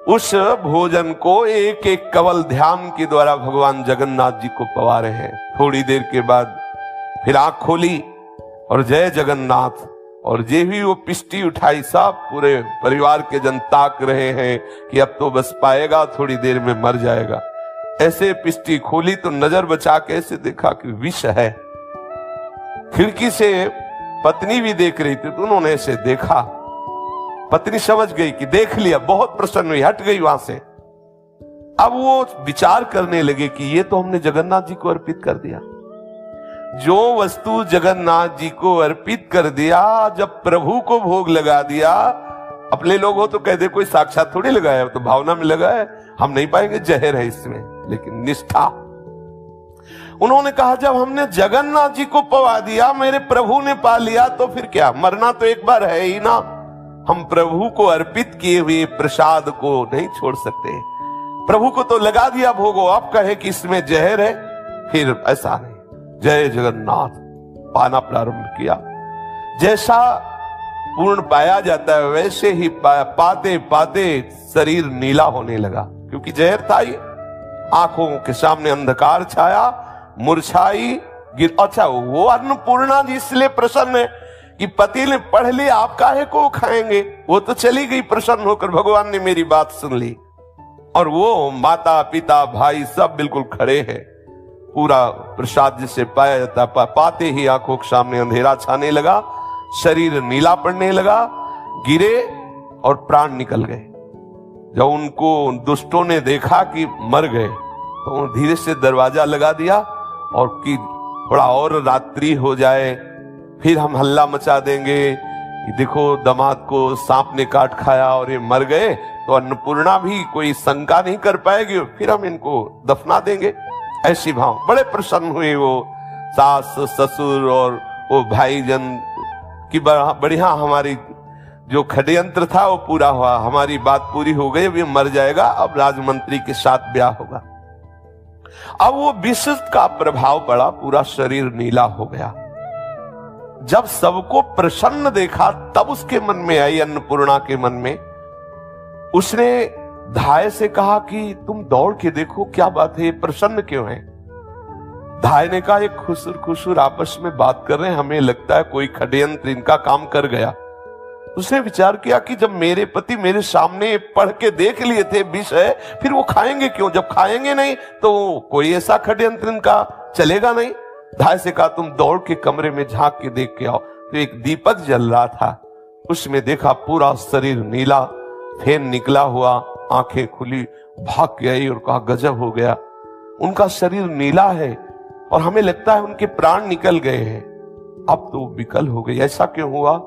उस भोजन को एक एक कवल ध्यान के द्वारा भगवान जगन्नाथ जी को पवा रहे हैं। थोड़ी देर के बाद फिर आंख खोली और जय जगन्नाथ, और जे भी वो पिष्टी उठाई, सब पूरे परिवार के जन ताक रहे हैं कि अब तो बस पाएगा, थोड़ी देर में मर जाएगा। ऐसे पिष्टी खोली तो नजर बचा के ऐसे देखा कि विष है। खिड़की से पत्नी भी देख रही थी तो उन्होंने ऐसे देखा। पत्नी समझ गई कि देख लिया, बहुत प्रसन्न हुई, हट गई वहां से। अब वो विचार करने लगे कि ये तो हमने जगन्नाथ जी को अर्पित कर दिया। जो वस्तु जगन्नाथ जी को अर्पित कर दिया, जब प्रभु को भोग लगा दिया, अपने लोग हो तो कह दे कोई साक्षात थोड़ी लगाया, तो भावना में लगा है, हम नहीं पाएंगे, जहर है इसमें। लेकिन निष्ठा, उन्होंने कहा जब हमने जगन्नाथ जी को पवा दिया, मेरे प्रभु ने पा लिया, तो फिर क्या, मरना तो एक बार है ही ना। हम प्रभु को अर्पित किए हुए प्रसाद को नहीं छोड़ सकते। प्रभु को तो लगा दिया भोगो, अब कहे कि इसमें जहर है, फिर ऐसा नहीं। जय जगन्नाथ पाना प्रारंभ किया। जैसा पूर्ण पाया जाता है वैसे ही पाते पाते शरीर नीला होने लगा, क्योंकि जहर था ही। आंखों के सामने अंधकार छाया, मुरझाई गिर। अच्छा, वो अन्नपूर्णा जी इसलिए प्रसन्न है कि पति ने पढ़ लिया, आप काहे को खाएंगे, वो तो चली गई प्रसन्न होकर, भगवान ने मेरी बात सुन ली। और वो माता पिता भाई सब बिल्कुल खड़े हैं। पूरा प्रसाद जिसे पाया जाता, पाते ही आंखों के सामने अंधेरा छाने लगा, शरीर नीला पड़ने लगा, गिरे और प्राण निकल गए। जब उनको दुष्टों ने देखा कि मर गए तो धीरे से दरवाजा लगा दिया और कि थोड़ा और रात्रि हो जाए, फिर हम हल्ला मचा देंगे कि देखो दामाद को सांप ने काट खाया और ये मर गए, तो अन्नपूर्णा भी कोई शंका नहीं कर पाएगी, फिर हम इनको दफना देंगे। ऐसी भाव बड़े प्रसन्न हुए वो सास ससुर और वो भाईजन की, बढ़िया हमारी जो षड्यंत्र था वो पूरा हुआ, हमारी बात पूरी हो गई, अभी मर जाएगा, अब राजमंत्री के साथ ब्याह होगा। अब वो विष का प्रभाव पड़ा, पूरा शरीर नीला हो गया। जब सबको प्रसन्न देखा तब उसके मन में आई, अन्नपूर्णा के मन में, उसने धाय से कहा कि तुम दौड़ के देखो क्या बात है, प्रसन्न क्यों है। धाय ने कहा, एक खुसुर खुसुर आपस में बात कर रहे हैं, हमें लगता है कोई षड्यंत्र इनका काम कर गया। उसने विचार किया कि जब मेरे पति मेरे सामने पढ़ के देख लिए थे विष है, फिर वो खाएंगे क्यों, जब खाएंगे नहीं तो कोई ऐसा षड्यंत्र इनका चलेगा नहीं। धाय से कहा तुम दौड़ के कमरे में झांक के देख के आओ। तो एक दीपक जल रहा था, उसमें देखा पूरा शरीर नीला, फेन निकला हुआ, आंखें खुली, भाग के आई और कहा गजब हो गया, उनका शरीर नीला है और हमें लगता है उनके प्राण निकल गए हैं। अब तो विकल हो गई, ऐसा क्यों हुआ,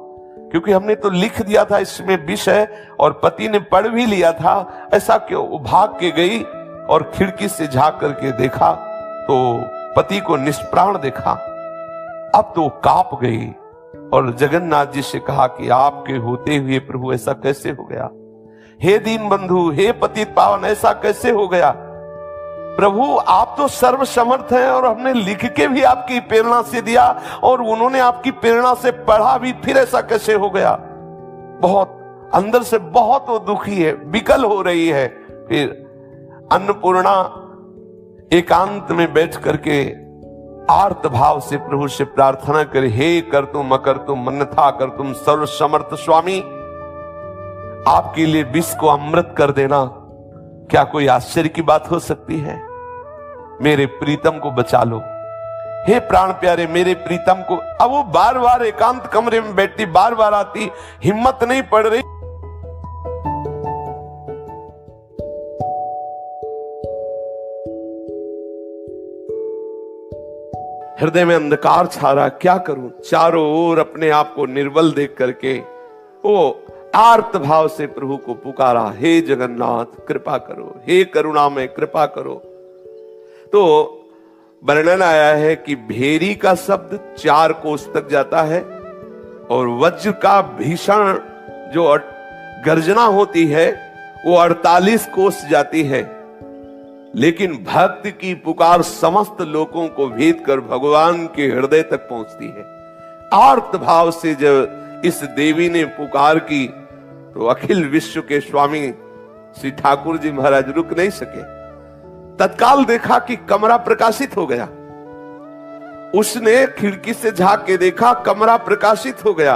क्योंकि हमने तो लिख दिया था इसमें विष है और पति ने पढ़ भी लिया था, ऐसा क्यों। वो भाग के गई और खिड़की से झांक करके देखा तो पति को निष्प्राण देखा। अब तो कांप गई और जगन्नाथ जी से कहा कि आपके होते हुए प्रभु ऐसा कैसे हो गया, हे दीन बंधु, हे पतित पावन, ऐसा कैसे हो गया। प्रभु आप तो सर्व समर्थ हैं और हमने लिख के भी आपकी प्रेरणा से दिया और उन्होंने आपकी प्रेरणा से पढ़ा भी, फिर ऐसा कैसे हो गया। बहुत अंदर से बहुत वो दुखी है, विकल हो रही है। फिर अन्नपूर्णा एकांत में बैठ करके आर्त भाव से प्रभु से प्रार्थना करे, हे कर तुम अकर तुम मन्नथा कर तुम सर्व समर्थ स्वामी, आपके लिए विष को अमृत कर देना क्या कोई आश्चर्य की बात हो सकती है। मेरे प्रीतम को बचा लो, हे प्राण प्यारे मेरे प्रीतम को। अब वो बार बार एकांत कमरे में बैठती, बार बार आती, हिम्मत नहीं पड़ रही। हृदय में अंधकार छा रहा, क्या करूं, चारों ओर अपने आप को निर्बल देख करके वो आर्त भाव से प्रभु को पुकारा, हे जगन्नाथ कृपा करो, हे करुणामय कृपा करो। तो वर्णन आया है कि भेरी का शब्द 4 कोस तक जाता है और वज्र का भीषण जो गर्जना होती है वो 48 कोस जाती है, लेकिन भक्त की पुकार समस्त लोगों को भेद कर भगवान के हृदय तक पहुंचती है। आर्त भाव से जब इस देवी ने पुकार की तो अखिल विश्व के स्वामी श्री ठाकुर जी महाराज रुक नहीं सके। तत्काल देखा कि कमरा प्रकाशित हो गया। उसने खिड़की से झांक के देखा, कमरा प्रकाशित हो गया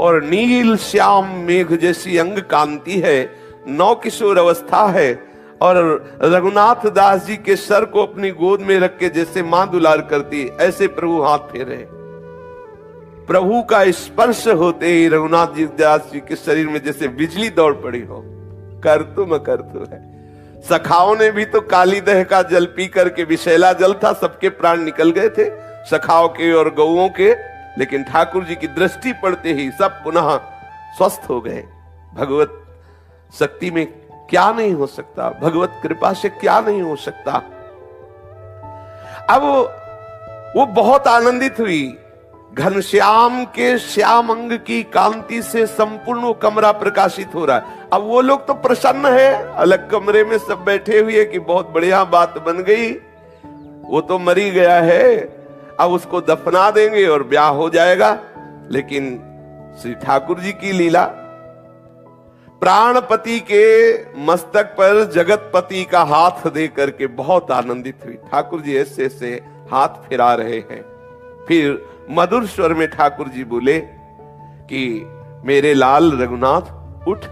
और नील श्याम मेघ जैसी अंग कांति है, नौ किशोर अवस्था है और रघुनाथ दास जी के सर को अपनी गोद में रख के जैसे मां दुलार करती ऐसे प्रभु हाथ फेरे। प्रभु का स्पर्श होते ही रघुनाथ जी दास जी के शरीर में जैसे बिजली दौड़ पड़ी हो। कर तुम है। सखाओं ने भी तो काली दह का जल पी करके, विषैला जल था, सबके प्राण निकल गए थे, सखाओं के और गौओं के, लेकिन ठाकुर जी की दृष्टि पड़ते ही सब पुनः स्वस्थ हो गए। भगवत शक्ति में क्या नहीं हो सकता, भगवत कृपा से क्या नहीं हो सकता। अब वो बहुत आनंदित हुई। घनश्याम के श्याम अंग की कांति से संपूर्ण वो कमरा प्रकाशित हो रहा है। अब वो लोग तो प्रसन्न है, अलग कमरे में सब बैठे हुए कि बहुत बढ़िया बात बन गई, वो तो मरी गया है, अब उसको दफना देंगे और ब्याह हो जाएगा। लेकिन श्री ठाकुर जी की लीला, प्राणपति के मस्तक पर जगतपति का हाथ दे करके बहुत आनंदित हुई। ठाकुर जी ऐसे ऐसे हाथ फिरा रहे हैं। फिर मधुर स्वर में ठाकुर जी बोले कि मेरे लाल रघुनाथ उठ,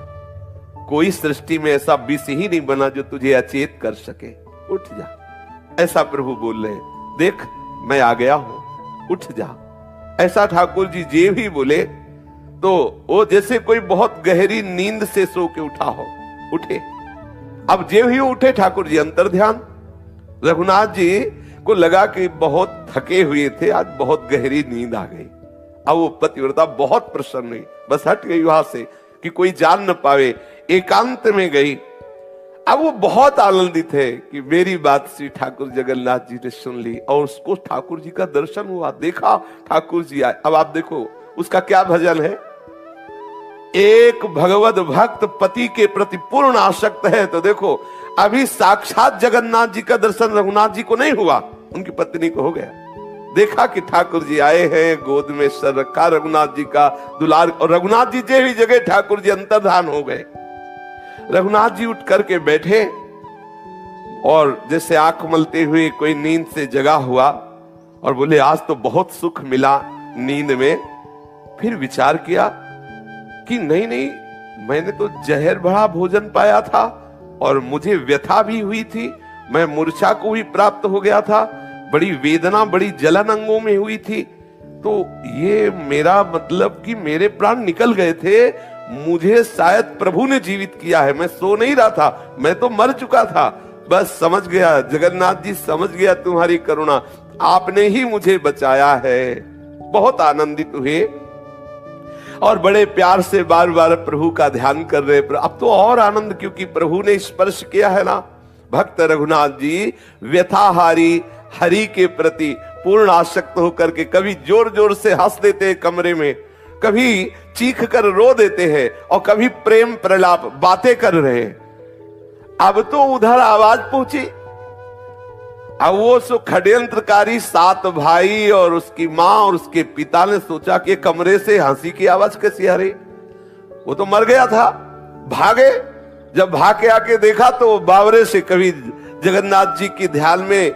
कोई सृष्टि में ऐसा विष ही नहीं बना जो तुझे अचेत कर सके, उठ जा। ऐसा प्रभु बोल रहे, देख मैं आ गया हूं, उठ जा। ऐसा ठाकुर जी जे भी बोले तो वो जैसे कोई बहुत गहरी नींद से सो के उठा हो, उठे। अब जे ही उठे ठाकुर जी अंतर ध्यान। रघुनाथ जी को लगा कि बहुत थके हुए थे, आज बहुत गहरी नींद आ गई। अब वो पतिव्रता बहुत प्रसन्न हुई, बस हट गई वहां से कि कोई जान न पावे, एकांत में गई। अब वो बहुत आनंदित है कि मेरी बात श्री ठाकुर जगन्नाथ जी ने सुन ली और उसको ठाकुर जी का दर्शन हुआ, देखा ठाकुर जी आए। अब आप देखो उसका क्या भजन है, एक भगवत भक्त पति के प्रति पूर्ण आसक्त है। तो देखो अभी साक्षात जगन्नाथ जी का दर्शन रघुनाथ जी को नहीं हुआ, उनकी पत्नी को हो गया। देखा कि ठाकुर जी आए हैं, गोद में सर रखा रघुनाथ जी का दुलार, और रघुनाथ जी जे भी जगह ठाकुर जी अंतर्धान हो गए। रघुनाथ जी उठ करके बैठे और जैसे आंख मलते हुए कोई नींद से जगा हुआ और बोले आज तो बहुत सुख मिला नींद में। फिर विचार किया कि नहीं नहीं, मैंने तो जहर भरा भोजन पाया था और मुझे व्यथा भी हुई थी, मैं मूर्छा को भी प्राप्त हो गया था, बड़ी वेदना बड़ी जलन अंगों में हुई थी, तो ये मेरा मतलब कि मेरे प्राण निकल गए थे, मुझे शायद प्रभु ने जीवित किया है, मैं सो नहीं रहा था, मैं तो मर चुका था। बस समझ गया जगन्नाथ जी, समझ गया तुम्हारी करुणा, आपने ही मुझे बचाया है। बहुत आनंदित हुए और बड़े प्यार से बार बार प्रभु का ध्यान कर रहे। अब तो और आनंद, क्योंकि प्रभु ने स्पर्श किया है ना। भक्त रघुनाथ जी व्यथाहारी हरि के प्रति पूर्ण आसक्त होकर के कभी जोर जोर से हंस देते हैं कमरे में, कभी चीख कर रो देते हैं और कभी प्रेम प्रलाप बातें कर रहे हैं। अब तो उधर आवाज पहुंची। अब वो सो षड्यंत्रकारी 7 भाई और उसकी मां और उसके पिता ने सोचा कि कमरे से हंसी की आवाज कैसी आ रही, वो तो मर गया था। भागे, जब भाग के आके देखा तो बावरे से कभी जगन्नाथ जी के ध्यान में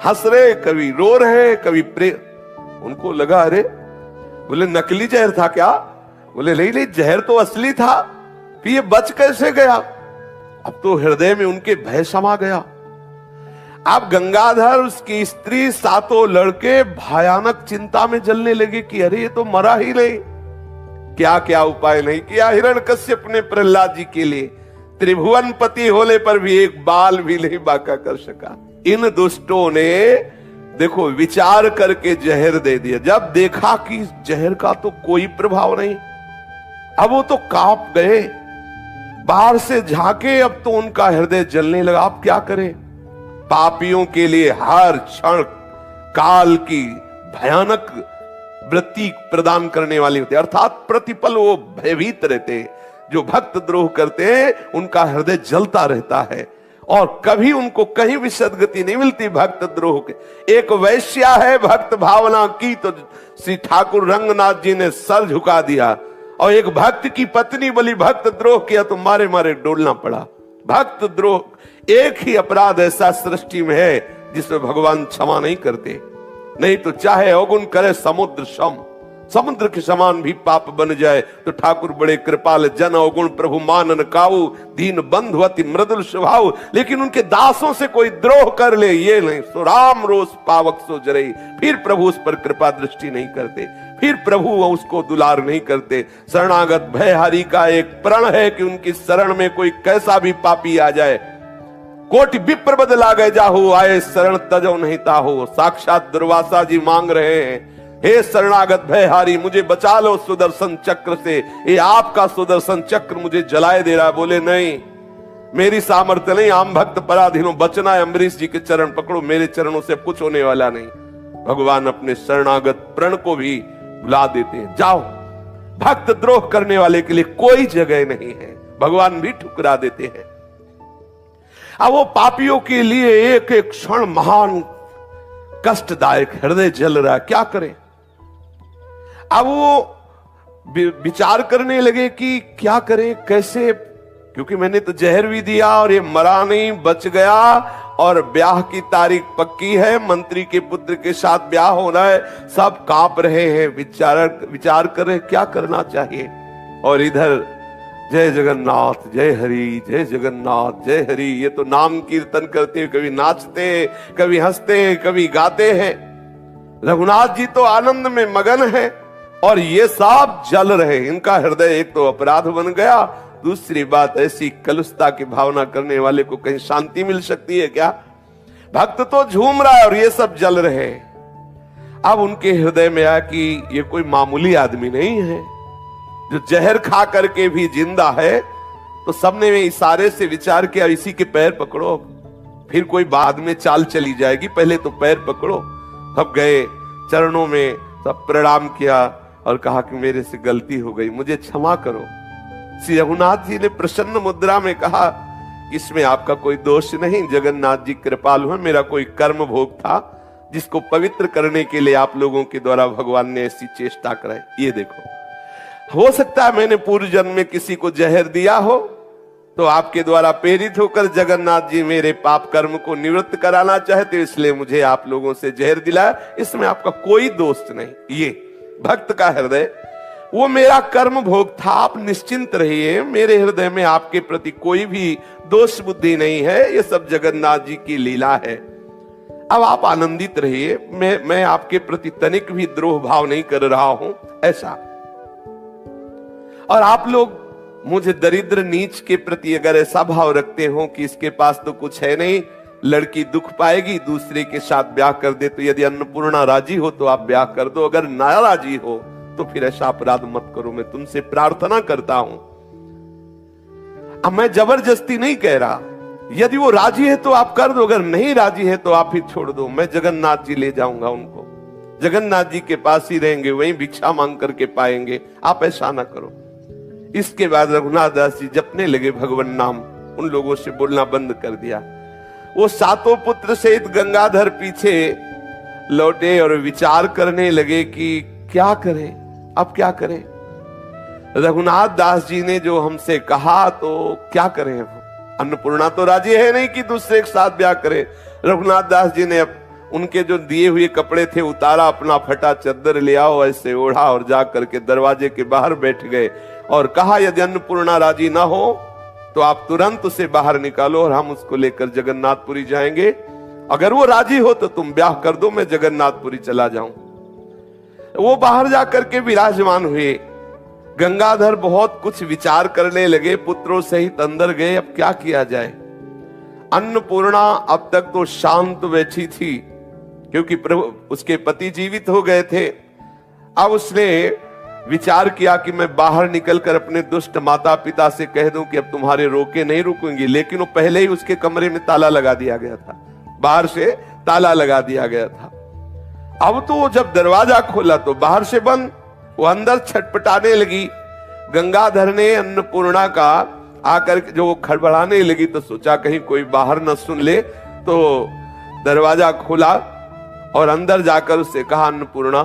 हंस रहे, कभी रो रहे, कभी प्रेम। उनको लगा अरे, बोले नकली जहर था क्या? बोले नहीं नहीं, जहर तो असली था, फिर ये बच कैसे गया? अब तो हृदय में उनके भय समा गया। अब गंगाधर, उसकी स्त्री, 7 लड़के भयानक चिंता में जलने लगे कि अरे ये तो मरा ही नहीं। क्या क्या उपाय नहीं किया हिरण्यकश्यप ने प्रहलाद जी के लिए, त्रिभुवन पति होने पर भी एक बाल भी नहीं बांका कर सका। इन दुष्टों ने देखो विचार करके जहर दे दिया। जब देखा कि जहर का तो कोई प्रभाव नहीं, अब वो तो कांप गए, बाहर से झांके, अब तो उनका हृदय जलने लगा। अब क्या करें? पापियों के लिए हर क्षण काल की भयानक वृत्ति प्रदान करने वाली होती है, अर्थात प्रतिपल वो भयभीत रहते, जो भक्त द्रोह करते हैं उनका हृदय जलता रहता है और कभी उनको कहीं भी सदगति नहीं मिलती भक्त द्रोह के। एक वैश्या है, भक्त भावना की तो श्री ठाकुर रंगनाथ जी ने सर झुका दिया, और एक भक्त की पत्नी बोली भक्त द्रोह किया तो मारे मारे डोलना पड़ा। भक्त द्रोह एक ही अपराध ऐसा सृष्टि में है जिसमें भगवान क्षमा नहीं करते, नहीं तो चाहे अवगुण करे समुद्र सम, समुद्र के समान भी पाप बन जाए तो ठाकुर बड़े कृपाल, जन अवगुण प्रभु मानन काऊ, दीन बंधु अति मृदुल स्वभाव। लेकिन उनके दासों से कोई द्रोह कर ले ये नहीं, सो राम रोष पावक सो जरई, फिर प्रभु उस पर कृपा दृष्टि नहीं करते, फिर प्रभु उसको दुलार नहीं करते। शरणागत भयहारी का एक प्रण है कि उनकी शरण में कोई कैसा भी पापी आ जाए, कोटि विप्र बदला गए जाहु, आए शरण तजो नहीं ताहो। साक्षात दुर्वासा जी मांग रहे हैं, हे शरणागत भयहारी मुझे बचा लो सुदर्शन चक्र से, ये आपका सुदर्शन चक्र मुझे जलाए दे रहा है। बोले नहीं, मेरी सामर्थ्य नहीं, आम भक्त पराधीनो, बचना है अम्बरीश जी के चरण पकड़ो, मेरे चरणों से कुछ होने वाला नहीं। भगवान अपने शरणागत प्रण को भी बुला देते हैं, जाओ। भक्त द्रोह करने वाले के लिए कोई जगह नहीं है, भगवान भी ठुकरा देते हैं। अब वो पापियों के लिए एक एक क्षण महान कष्टदायक, हृदय जल रहा, क्या करें। अब वो विचार करने लगे कि क्या करें, कैसे, क्योंकि मैंने तो जहर भी दिया और ये मरा नहीं, बच गया, और ब्याह की तारीख पक्की है, मंत्री के पुत्र के साथ ब्याह होना है। सब कांप रहे हैं, विचार कर रहे क्या करना चाहिए। और इधर जय जगन्नाथ, जय हरि, जय जगन्नाथ, जय हरि, ये तो नाम कीर्तन करते, कभी नाचते, कभी हंसते, कभी गाते हैं। रघुनाथ जी तो आनंद में मगन है और ये सब जल रहे। इनका हृदय एक तो अपराध बन गया, दूसरी बात ऐसी कलुषता की भावना करने वाले को कहीं शांति मिल सकती है क्या। भक्त तो झूम रहा है और ये सब जल रहे। अब उनके हृदय में आया कि ये कोई मामूली आदमी नहीं है जो जहर खा करके भी जिंदा है। तो सबने इशारे से विचार किया, इसी के पैर पकड़ो, फिर कोई बाद में चाल चली जाएगी, पहले तो पैर पकड़ो। सब गए, चरणों में सब प्रणाम किया और कहा कि मेरे से गलती हो गई, मुझे क्षमा करो। श्री रघुनाथ जी ने प्रसन्न मुद्रा में कहा, इसमें आपका कोई दोष नहीं, जगन्नाथ जी कृपालु हैं, मेरा कोई कर्म भोग था जिसको पवित्र करने के लिए आप लोगों के द्वारा भगवान ने ऐसी चेष्टा कराई। ये देखो, हो सकता है मैंने पूर्व जन्म में किसी को जहर दिया हो, तो आपके द्वारा प्रेरित होकर जगन्नाथ जी मेरे पाप कर्म को निवृत्त कराना चाहते, इसलिए मुझे आप लोगों से जहर दिलाया, इसमें आपका कोई दोष नहीं। ये भक्त का हृदय, वो मेरा कर्म भोग था, आप निश्चिंत रहिए, मेरे हृदय में आपके प्रति कोई भी दोष बुद्धि नहीं है, ये सब जगन्नाथ जी की लीला है। अब आप आनंदित रहिए, मैं आपके प्रति तनिक भी द्रोह भाव नहीं कर रहा हूं, ऐसा। और आप लोग मुझे दरिद्र नीच के प्रति अगर ऐसा भाव रखते हो कि इसके पास तो कुछ है नहीं, लड़की दुख पाएगी, दूसरे के साथ ब्याह कर दे, तो यदि अन्नपूर्णा राजी हो तो आप ब्याह कर दो, अगर ना राजी हो तो फिर ऐसा अपराध मत करो, मैं तुमसे प्रार्थना करता हूं। अब मैं जबरदस्ती नहीं कह रहा, यदि वो राजी है तो आप कर दो, अगर नहीं राजी है तो आप ही छोड़ दो, मैं जगन्नाथ जी ले जाऊंगा उनको, जगन्नाथ जी के पास ही रहेंगे, वहीं भिक्षा मांग करके पाएंगे, आप ऐसा ना करो। इसके बाद रघुनाथ दास जी जपने लगे भगवान नाम, उन लोगों से बोलना बंद कर दिया। वो सातों पुत्र सहित गंगाधर पीछे लौटे और विचार करने लगे कि क्या करें, अब क्या करें। रघुनाथ दास जी ने जो हमसे कहा तो क्या करें, अन्नपूर्णा तो राजी है नहीं कि दूसरे के साथ ब्याह करे। रघुनाथ दास जी ने उनके जो दिए हुए कपड़े थे उतारा, अपना फटा चद्दर ले आओ, ऐसे ओढ़ा और जा करके दरवाजे के बाहर बैठ गए और कहा, यदि अन्नपूर्णा राजी ना हो तो आप तुरंत उसे बाहर निकालो और हम उसको लेकर जगन्नाथपुरी जाएंगे, अगर वो राजी हो तो तुम ब्याह कर दो, मैं जगन्नाथपुरी चला जाऊं। वो बाहर जाकर के विराजमान हुए। गंगाधर बहुत कुछ विचार करने लगे, पुत्रों सहित अंदर गए, अब क्या किया जाए। अन्नपूर्णा अब तक तो शांत बैठी थी क्योंकि प्रभु उसके पति जीवित हो गए थे। अब उसने विचार किया कि मैं बाहर निकलकर अपने दुष्ट माता पिता से कह दूं कि अब तुम्हारे रोके नहीं रुकूंगी, लेकिन वो पहले ही उसके कमरे में ताला लगा दिया गया था, बाहर से ताला लगा दिया गया था। अब तो जब दरवाजा खोला तो बाहर से बंद, वो अंदर छटपटाने लगी। गंगाधर ने अन्नपूर्णा का आकर जो वो खड़बड़ाने लगी तो सोचा कहीं कोई बाहर न सुन ले, तो दरवाजा खोला और अंदर जाकर उससे कहा, अन्नपूर्णा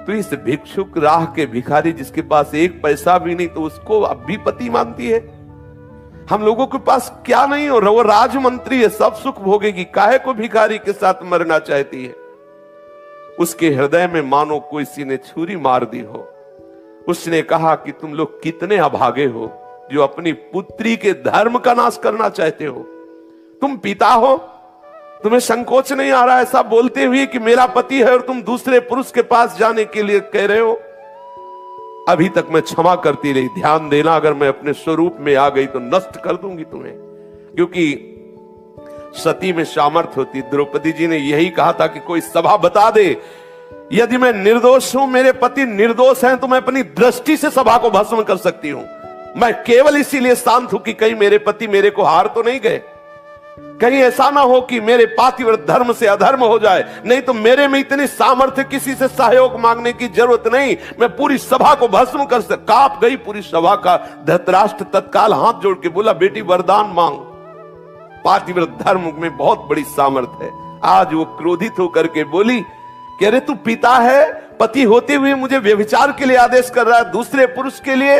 तू इस भिक्षुक राह के भिखारी जिसके पास एक पैसा भी नहीं तो उसको अब भी पति मानती है? हम लोगों के पास क्या नहीं हो रहा, वो राजमंत्री है, सब सुख भोगेगी, काहे को भिखारी के साथ मरना चाहती है? उसके हृदय में मानो किसी ने छुरी मार दी हो। उसने कहा कि तुम लोग कितने अभागे हो जो अपनी पुत्री के धर्म का नाश करना चाहते हो। तुम पिता हो, तुम्हें संकोच नहीं आ रहा ऐसा बोलते हुए कि मेरा पति है और तुम दूसरे पुरुष के पास जाने के लिए कह रहे हो? अभी तक मैं क्षमा करती रही, ध्यान देना अगर मैं अपने स्वरूप में आ गई तो नष्ट कर दूंगी तुम्हें, क्योंकि सती में सामर्थ्य होती। द्रौपदी जी ने यही कहा था कि कोई सभा बता दे, यदि मैं निर्दोष हूं, मेरे पति निर्दोष हैं, तो मैं अपनी दृष्टि से सभा को भस्म कर सकती हूं। मैं केवल इसीलिए शांत हूं कि कहीं मेरे पति मेरे को हार तो नहीं गए, कहीं ऐसा ना हो कि मेरे पातिव्रत धर्म से अधर्म हो जाए। नहीं तो मेरे में इतनी सामर्थ्य, किसी से सहयोग मांगने की जरूरत नहीं, मैं पूरी सभा को भस्म कर सकता। कांप गई पूरी सभा का। धृतराष्ट्र तत्काल हाथ जोड़ के बोला, बेटी वरदान मांग, पातिव्रत धर्म में बहुत बड़ी सामर्थ्य है। आज वो क्रोधित होकर के बोली कि अरे तू पिता है, पति होते हुए मुझे व्यभिचार के लिए आदेश कर रहा है, दूसरे पुरुष के लिए।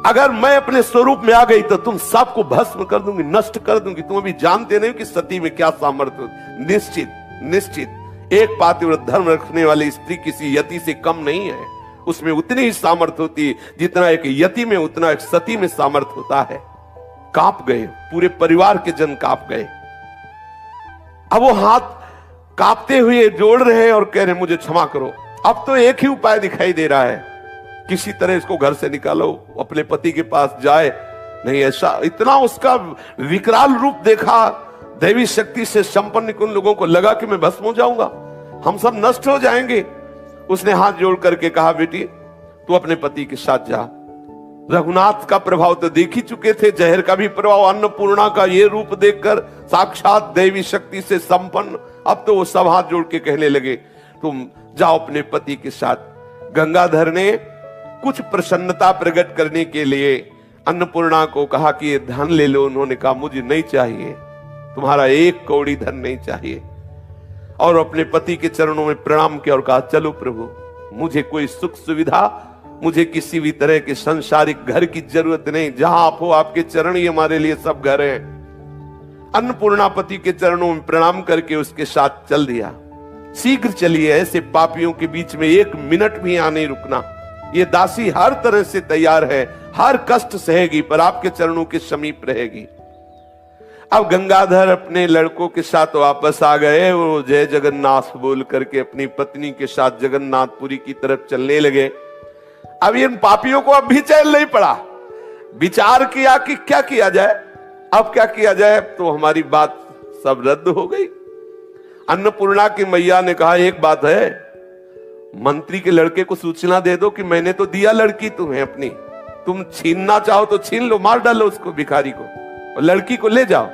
अगर मैं अपने स्वरूप में आ गई तो तुम सबको भस्म कर दूंगी, नष्ट कर दूंगी। तुम अभी जानते नहीं कि सती में क्या सामर्थ्य होती। निश्चित निश्चित एक पातिव्रत धर्म रखने वाली स्त्री किसी यति से कम नहीं है, उसमें उतनी ही सामर्थ्य होती है जितना एक यति में उतना एक सती में सामर्थ्य होता है। कांप गए, पूरे परिवार के जन कांप गए। अब वो हाथ कांपते हुए जोड़ रहे हैं और कह रहे मुझे क्षमा करो। अब तो एक ही उपाय दिखाई दे रहा है, किसी तरह इसको घर से निकालो, अपने पति के पास जाए। नहीं ऐसा, इतना उसका विकराल रूप देखा, दैवी शक्ति से संपन्न उन लोगों को लगा कि मैं भस्म हो जाऊंगा, हम सब नष्ट हो जाएंगे। उसने हाथ जोड़ करके कहा, बेटी तू अपने पति के साथ जा। रघुनाथ का प्रभाव तो देख ही चुके थे, जहर का भी प्रभाव, अन्नपूर्णा का ये रूप देखकर साक्षात दैवी शक्ति से संपन्न। अब तो वो सब हाथ जोड़ के कहने लगे, तुम जाओ अपने पति के साथ। गंगाधर ने कुछ प्रसन्नता प्रकट करने के लिए अन्नपूर्णा को कहा कि ये धन ले लो। उन्होंने कहा मुझे नहीं चाहिए, तुम्हारा एक कौड़ी धन नहीं चाहिए। और अपने पति के चरणों में प्रणाम किया और कहा, चलो प्रभु, मुझे कोई सुख सुविधा, मुझे किसी भी तरह के संसारिक घर की जरूरत नहीं, जहां आप हो आपके चरण ही हमारे लिए सब घर है। अन्नपूर्णा पति के चरणों में प्रणाम करके उसके साथ चल दिया। शीघ्र चलिए, ऐसे पापियों के बीच में एक मिनट भी यहाँ नहीं रुकना। ये दासी हर तरह से तैयार है, हर कष्ट सहेगी, पर आपके चरणों के समीप रहेगी। अब गंगाधर अपने लड़कों के साथ वापस आ गए। वो जय जगन्नाथ बोल करके अपनी पत्नी के साथ जगन्नाथपुरी की तरफ चलने लगे। अब इन पापियों को अब भी चैन नहीं पड़ा। विचार किया कि क्या किया जाए, अब क्या किया जाए, तो हमारी बात सब रद्द हो गई। अन्नपूर्णा की मैया ने कहा, एक बात है, मंत्री के लड़के को सूचना दे दो कि मैंने तो दिया लड़की तुम्हें अपनी, तुम छीनना चाहो तो छीन लो, मार डालो उसको, भिखारी को, और लड़की को ले जाओ।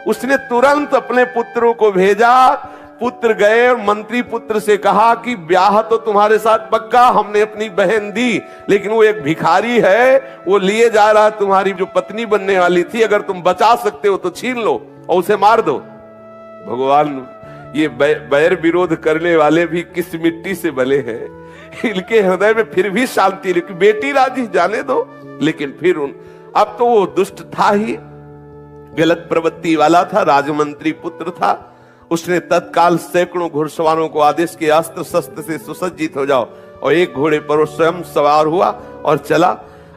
उसने तुरंत अपने पुत्रों को भेजा। पुत्र गए और मंत्री पुत्र से कहा कि ब्याह तो तुम्हारे साथ पक्का, हमने अपनी बहन दी, लेकिन वो एक भिखारी है, वो लिए जा रहा, तुम्हारी जो पत्नी बनने वाली थी, अगर तुम बचा सकते हो तो छीन लो और उसे मार दो। भगवान, ये बैर विरोध करने वाले भी किस मिट्टी से बने हैं, इनके हृदय में फिर भी शांति, लेकिन बेटी राजी, जाने दो। लेकिन फिर अब तो वो दुष्ट था ही, गलत प्रवृत्ति वाला था, राजमंत्री पुत्र था। उसने तत्काल सैकड़ों घुड़सवारों को आदेश किया, अस्त्र शस्त्र से सुसज्जित हो जाओ, और एक घोड़े पर वो स्वयं सवार हुआ और चला।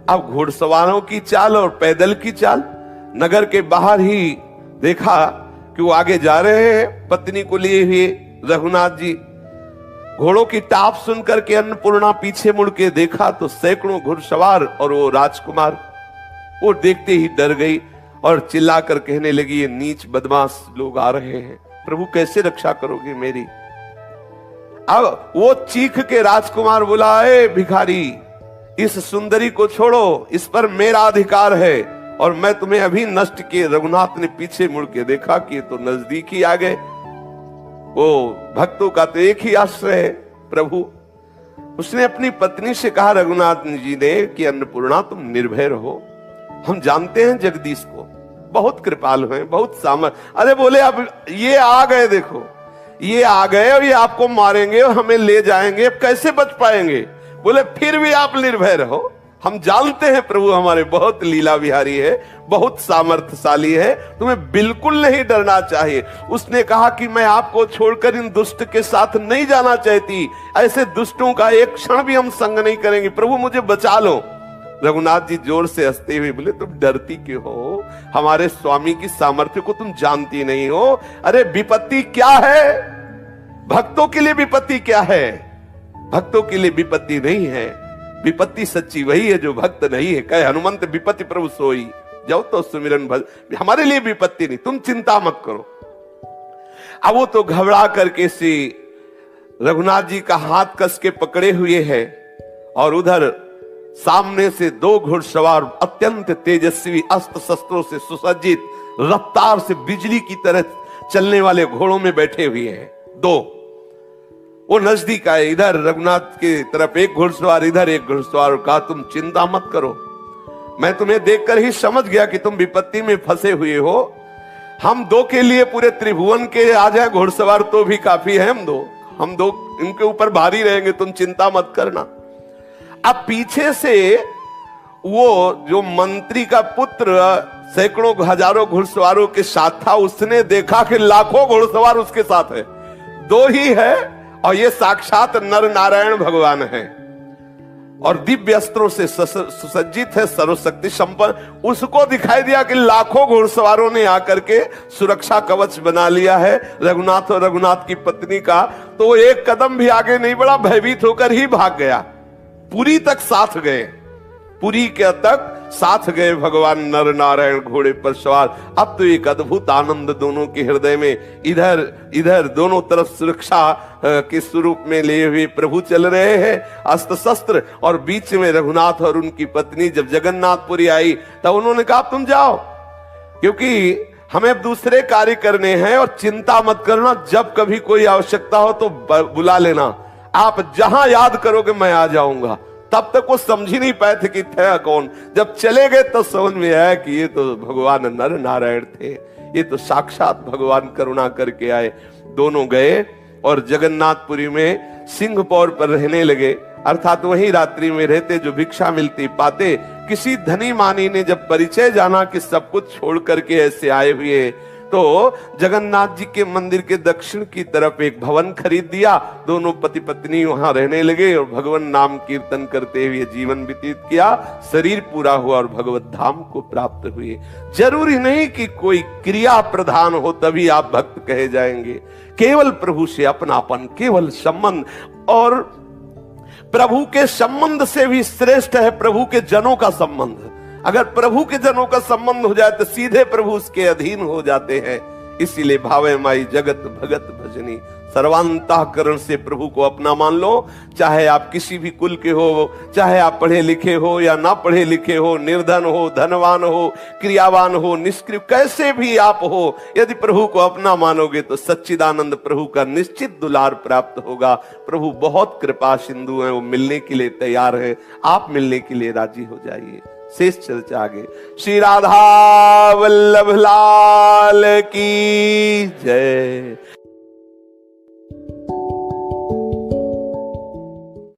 अब घुड़सवारों की चाल और पैदल की चाल, नगर के बाहर ही देखा कि वो आगे जा रहे हैं पत्नी को लिए हुए रघुनाथ जी। घोड़ों की टाप सुनकर के अन्नपूर्णा पीछे मुड़ के देखा तो सैकड़ों घुड़सवार और वो राजकुमार, वो देखते ही डर गई और चिल्लाकर कहने लगी, ये नीच बदमाश लोग आ रहे हैं, प्रभु कैसे रक्षा करोगे मेरी। अब वो चीख के राजकुमार बोला, ए भिखारी, इस सुंदरी को छोड़ो, इस पर मेरा अधिकार है और मैं तुम्हें अभी नष्ट किए। रघुनाथ ने पीछे मुड़ के देखा कि तो नजदीक ही आ गए। वो भक्तों का तो एक ही आश्रय है प्रभु, उसने अपनी पत्नी से कहा रघुनाथ जी ने कि अन्नपूर्णा तुम निर्भय रहो, हम जानते हैं जगदीश को, बहुत कृपालु हैं, बहुत सामर्थ। अरे बोले अब ये आ गए, देखो ये आ गए और ये आपको मारेंगे और हमें ले जाएंगे, अब कैसे बच पाएंगे? बोले फिर भी आप निर्भय रहो, हम जानते हैं प्रभु हमारे बहुत लीला विहारी है, बहुत सामर्थ्यशाली है, तुम्हें बिल्कुल नहीं डरना चाहिए। उसने कहा कि मैं आपको छोड़कर इन दुष्ट के साथ नहीं जाना चाहती, ऐसे दुष्टों का एक क्षण भी हम संग नहीं करेंगे, प्रभु मुझे बचा लो। रघुनाथ जी जोर से हंसते हुए बोले तुम डरती क्यों हो? हमारे स्वामी की सामर्थ्य को तुम जानती नहीं हो? अरे विपत्ति क्या है? भक्तों के लिए विपत्ति क्या है? भक्तों के लिए विपत्ति नहीं है, विपत्ति सच्ची वही है जो भक्त नहीं है। कहे हनुमंत विपत्ति प्रभु सोई, जाओ तो सुमिरन भज, हमारे लिए विपत्ति नहीं, तुम चिंता मत करो। अब वो तो घबरा करके से रघुनाथ जी का हाथ कस के पकड़े हुए है और उधर सामने से दो घुड़सवार अत्यंत तेजस्वी अस्त्र शस्त्रों से सुसज्जित रफ्तार से बिजली की तरह चलने वाले घोड़ों में बैठे हुए हैं दो। वो नजदीक आए, इधर रघुनाथ की तरफ एक घुड़सवार, इधर एक घुड़सवार। कहा तुम चिंता मत करो, मैं तुम्हें देखकर ही समझ गया कि तुम विपत्ति में फंसे हुए हो। हम दो के लिए पूरे त्रिभुवन के आ जाए घुड़सवार तो भी काफी है, हम दो इनके ऊपर भारी रहेंगे, तुम चिंता मत करना। अब पीछे से वो जो मंत्री का पुत्र सैकड़ों हजारों घुड़सवारों के साथ था, उसने देखा कि लाखों घुड़सवार उसके साथ है, दो ही है और ये साक्षात नर नारायण भगवान है और दिव्य अस्त्रों से सुसज्जित है, सर्वशक्ति संपन्न। उसको दिखाई दिया कि लाखों घुड़सवारों ने आकर के सुरक्षा कवच बना लिया है रघुनाथ और रघुनाथ की पत्नी का। तो वो एक कदम भी आगे नहीं बढ़ा, भयभीत होकर ही भाग गया। पुरी तक साथ गए, पुरी के तक साथ गए भगवान नर नारायण घोड़े पर सवार। अब तो एक अद्भुत आनंद दोनों के हृदय में, इधर इधर दोनों तरफ सुरक्षा के स्वरूप में लिए हुए प्रभु चल रहे हैं, अस्त्र शस्त्र, और बीच में रघुनाथ और उनकी पत्नी। जब जगन्नाथपुरी आई तब उन्होंने कहा तुम जाओ, क्योंकि हमें दूसरे कार्य करने हैं और चिंता मत करना, जब कभी कोई आवश्यकता हो तो बुला लेना, आप जहां याद करोगे मैं आ जाऊंगा। तब तक वो समझ ही नहीं पाए थे कि थे कौन। जब चले गए तो समझ में आया कि ये तो भगवान नर नारायण थे, ये तो साक्षात भगवान करुणा करके आए। दोनों गए और जगन्नाथपुरी में सिंहपौर पर रहने लगे, अर्थात वही रात्रि में रहते, जो भिक्षा मिलती पाते। किसी धनी मानी ने जब परिचय जाना कि सब कुछ छोड़ करके ऐसे आए हुए, तो जगन्नाथ जी के मंदिर के दक्षिण की तरफ एक भवन खरीद दिया। दोनों पति पत्नी वहां रहने लगे और भगवान नाम कीर्तन करते हुए जीवन व्यतीत किया। शरीर पूरा हुआ और भगवत धाम को प्राप्त हुए। जरूरी नहीं कि कोई क्रिया प्रधान हो तभी आप भक्त कहे जाएंगे। केवल प्रभु से अपनापन, केवल संबंध, और प्रभु के संबंध से भी श्रेष्ठ है प्रभु के जनों का संबंध। अगर प्रभु के जनों का संबंध हो जाए तो सीधे प्रभु उसके अधीन हो जाते हैं। इसीलिए भावे माई जगत भगत भजनी, सर्वांतःकरण से प्रभु को अपना मान लो। चाहे आप किसी भी कुल के हो, चाहे आप पढ़े लिखे हो या ना पढ़े लिखे हो, निर्धन हो, धनवान हो, क्रियावान हो, निष्क्रिय, कैसे भी आप हो, यदि प्रभु को अपना मानोगे तो सच्चिदानंद प्रभु का निश्चित दुलार प्राप्त होगा। प्रभु बहुत कृपा सिंधु हैं, वो मिलने के लिए तैयार है। आप मिलने के लिए राजी हो जाइए। शेष चर्चा आगे। श्री राधा वल्लभ लाल की जय।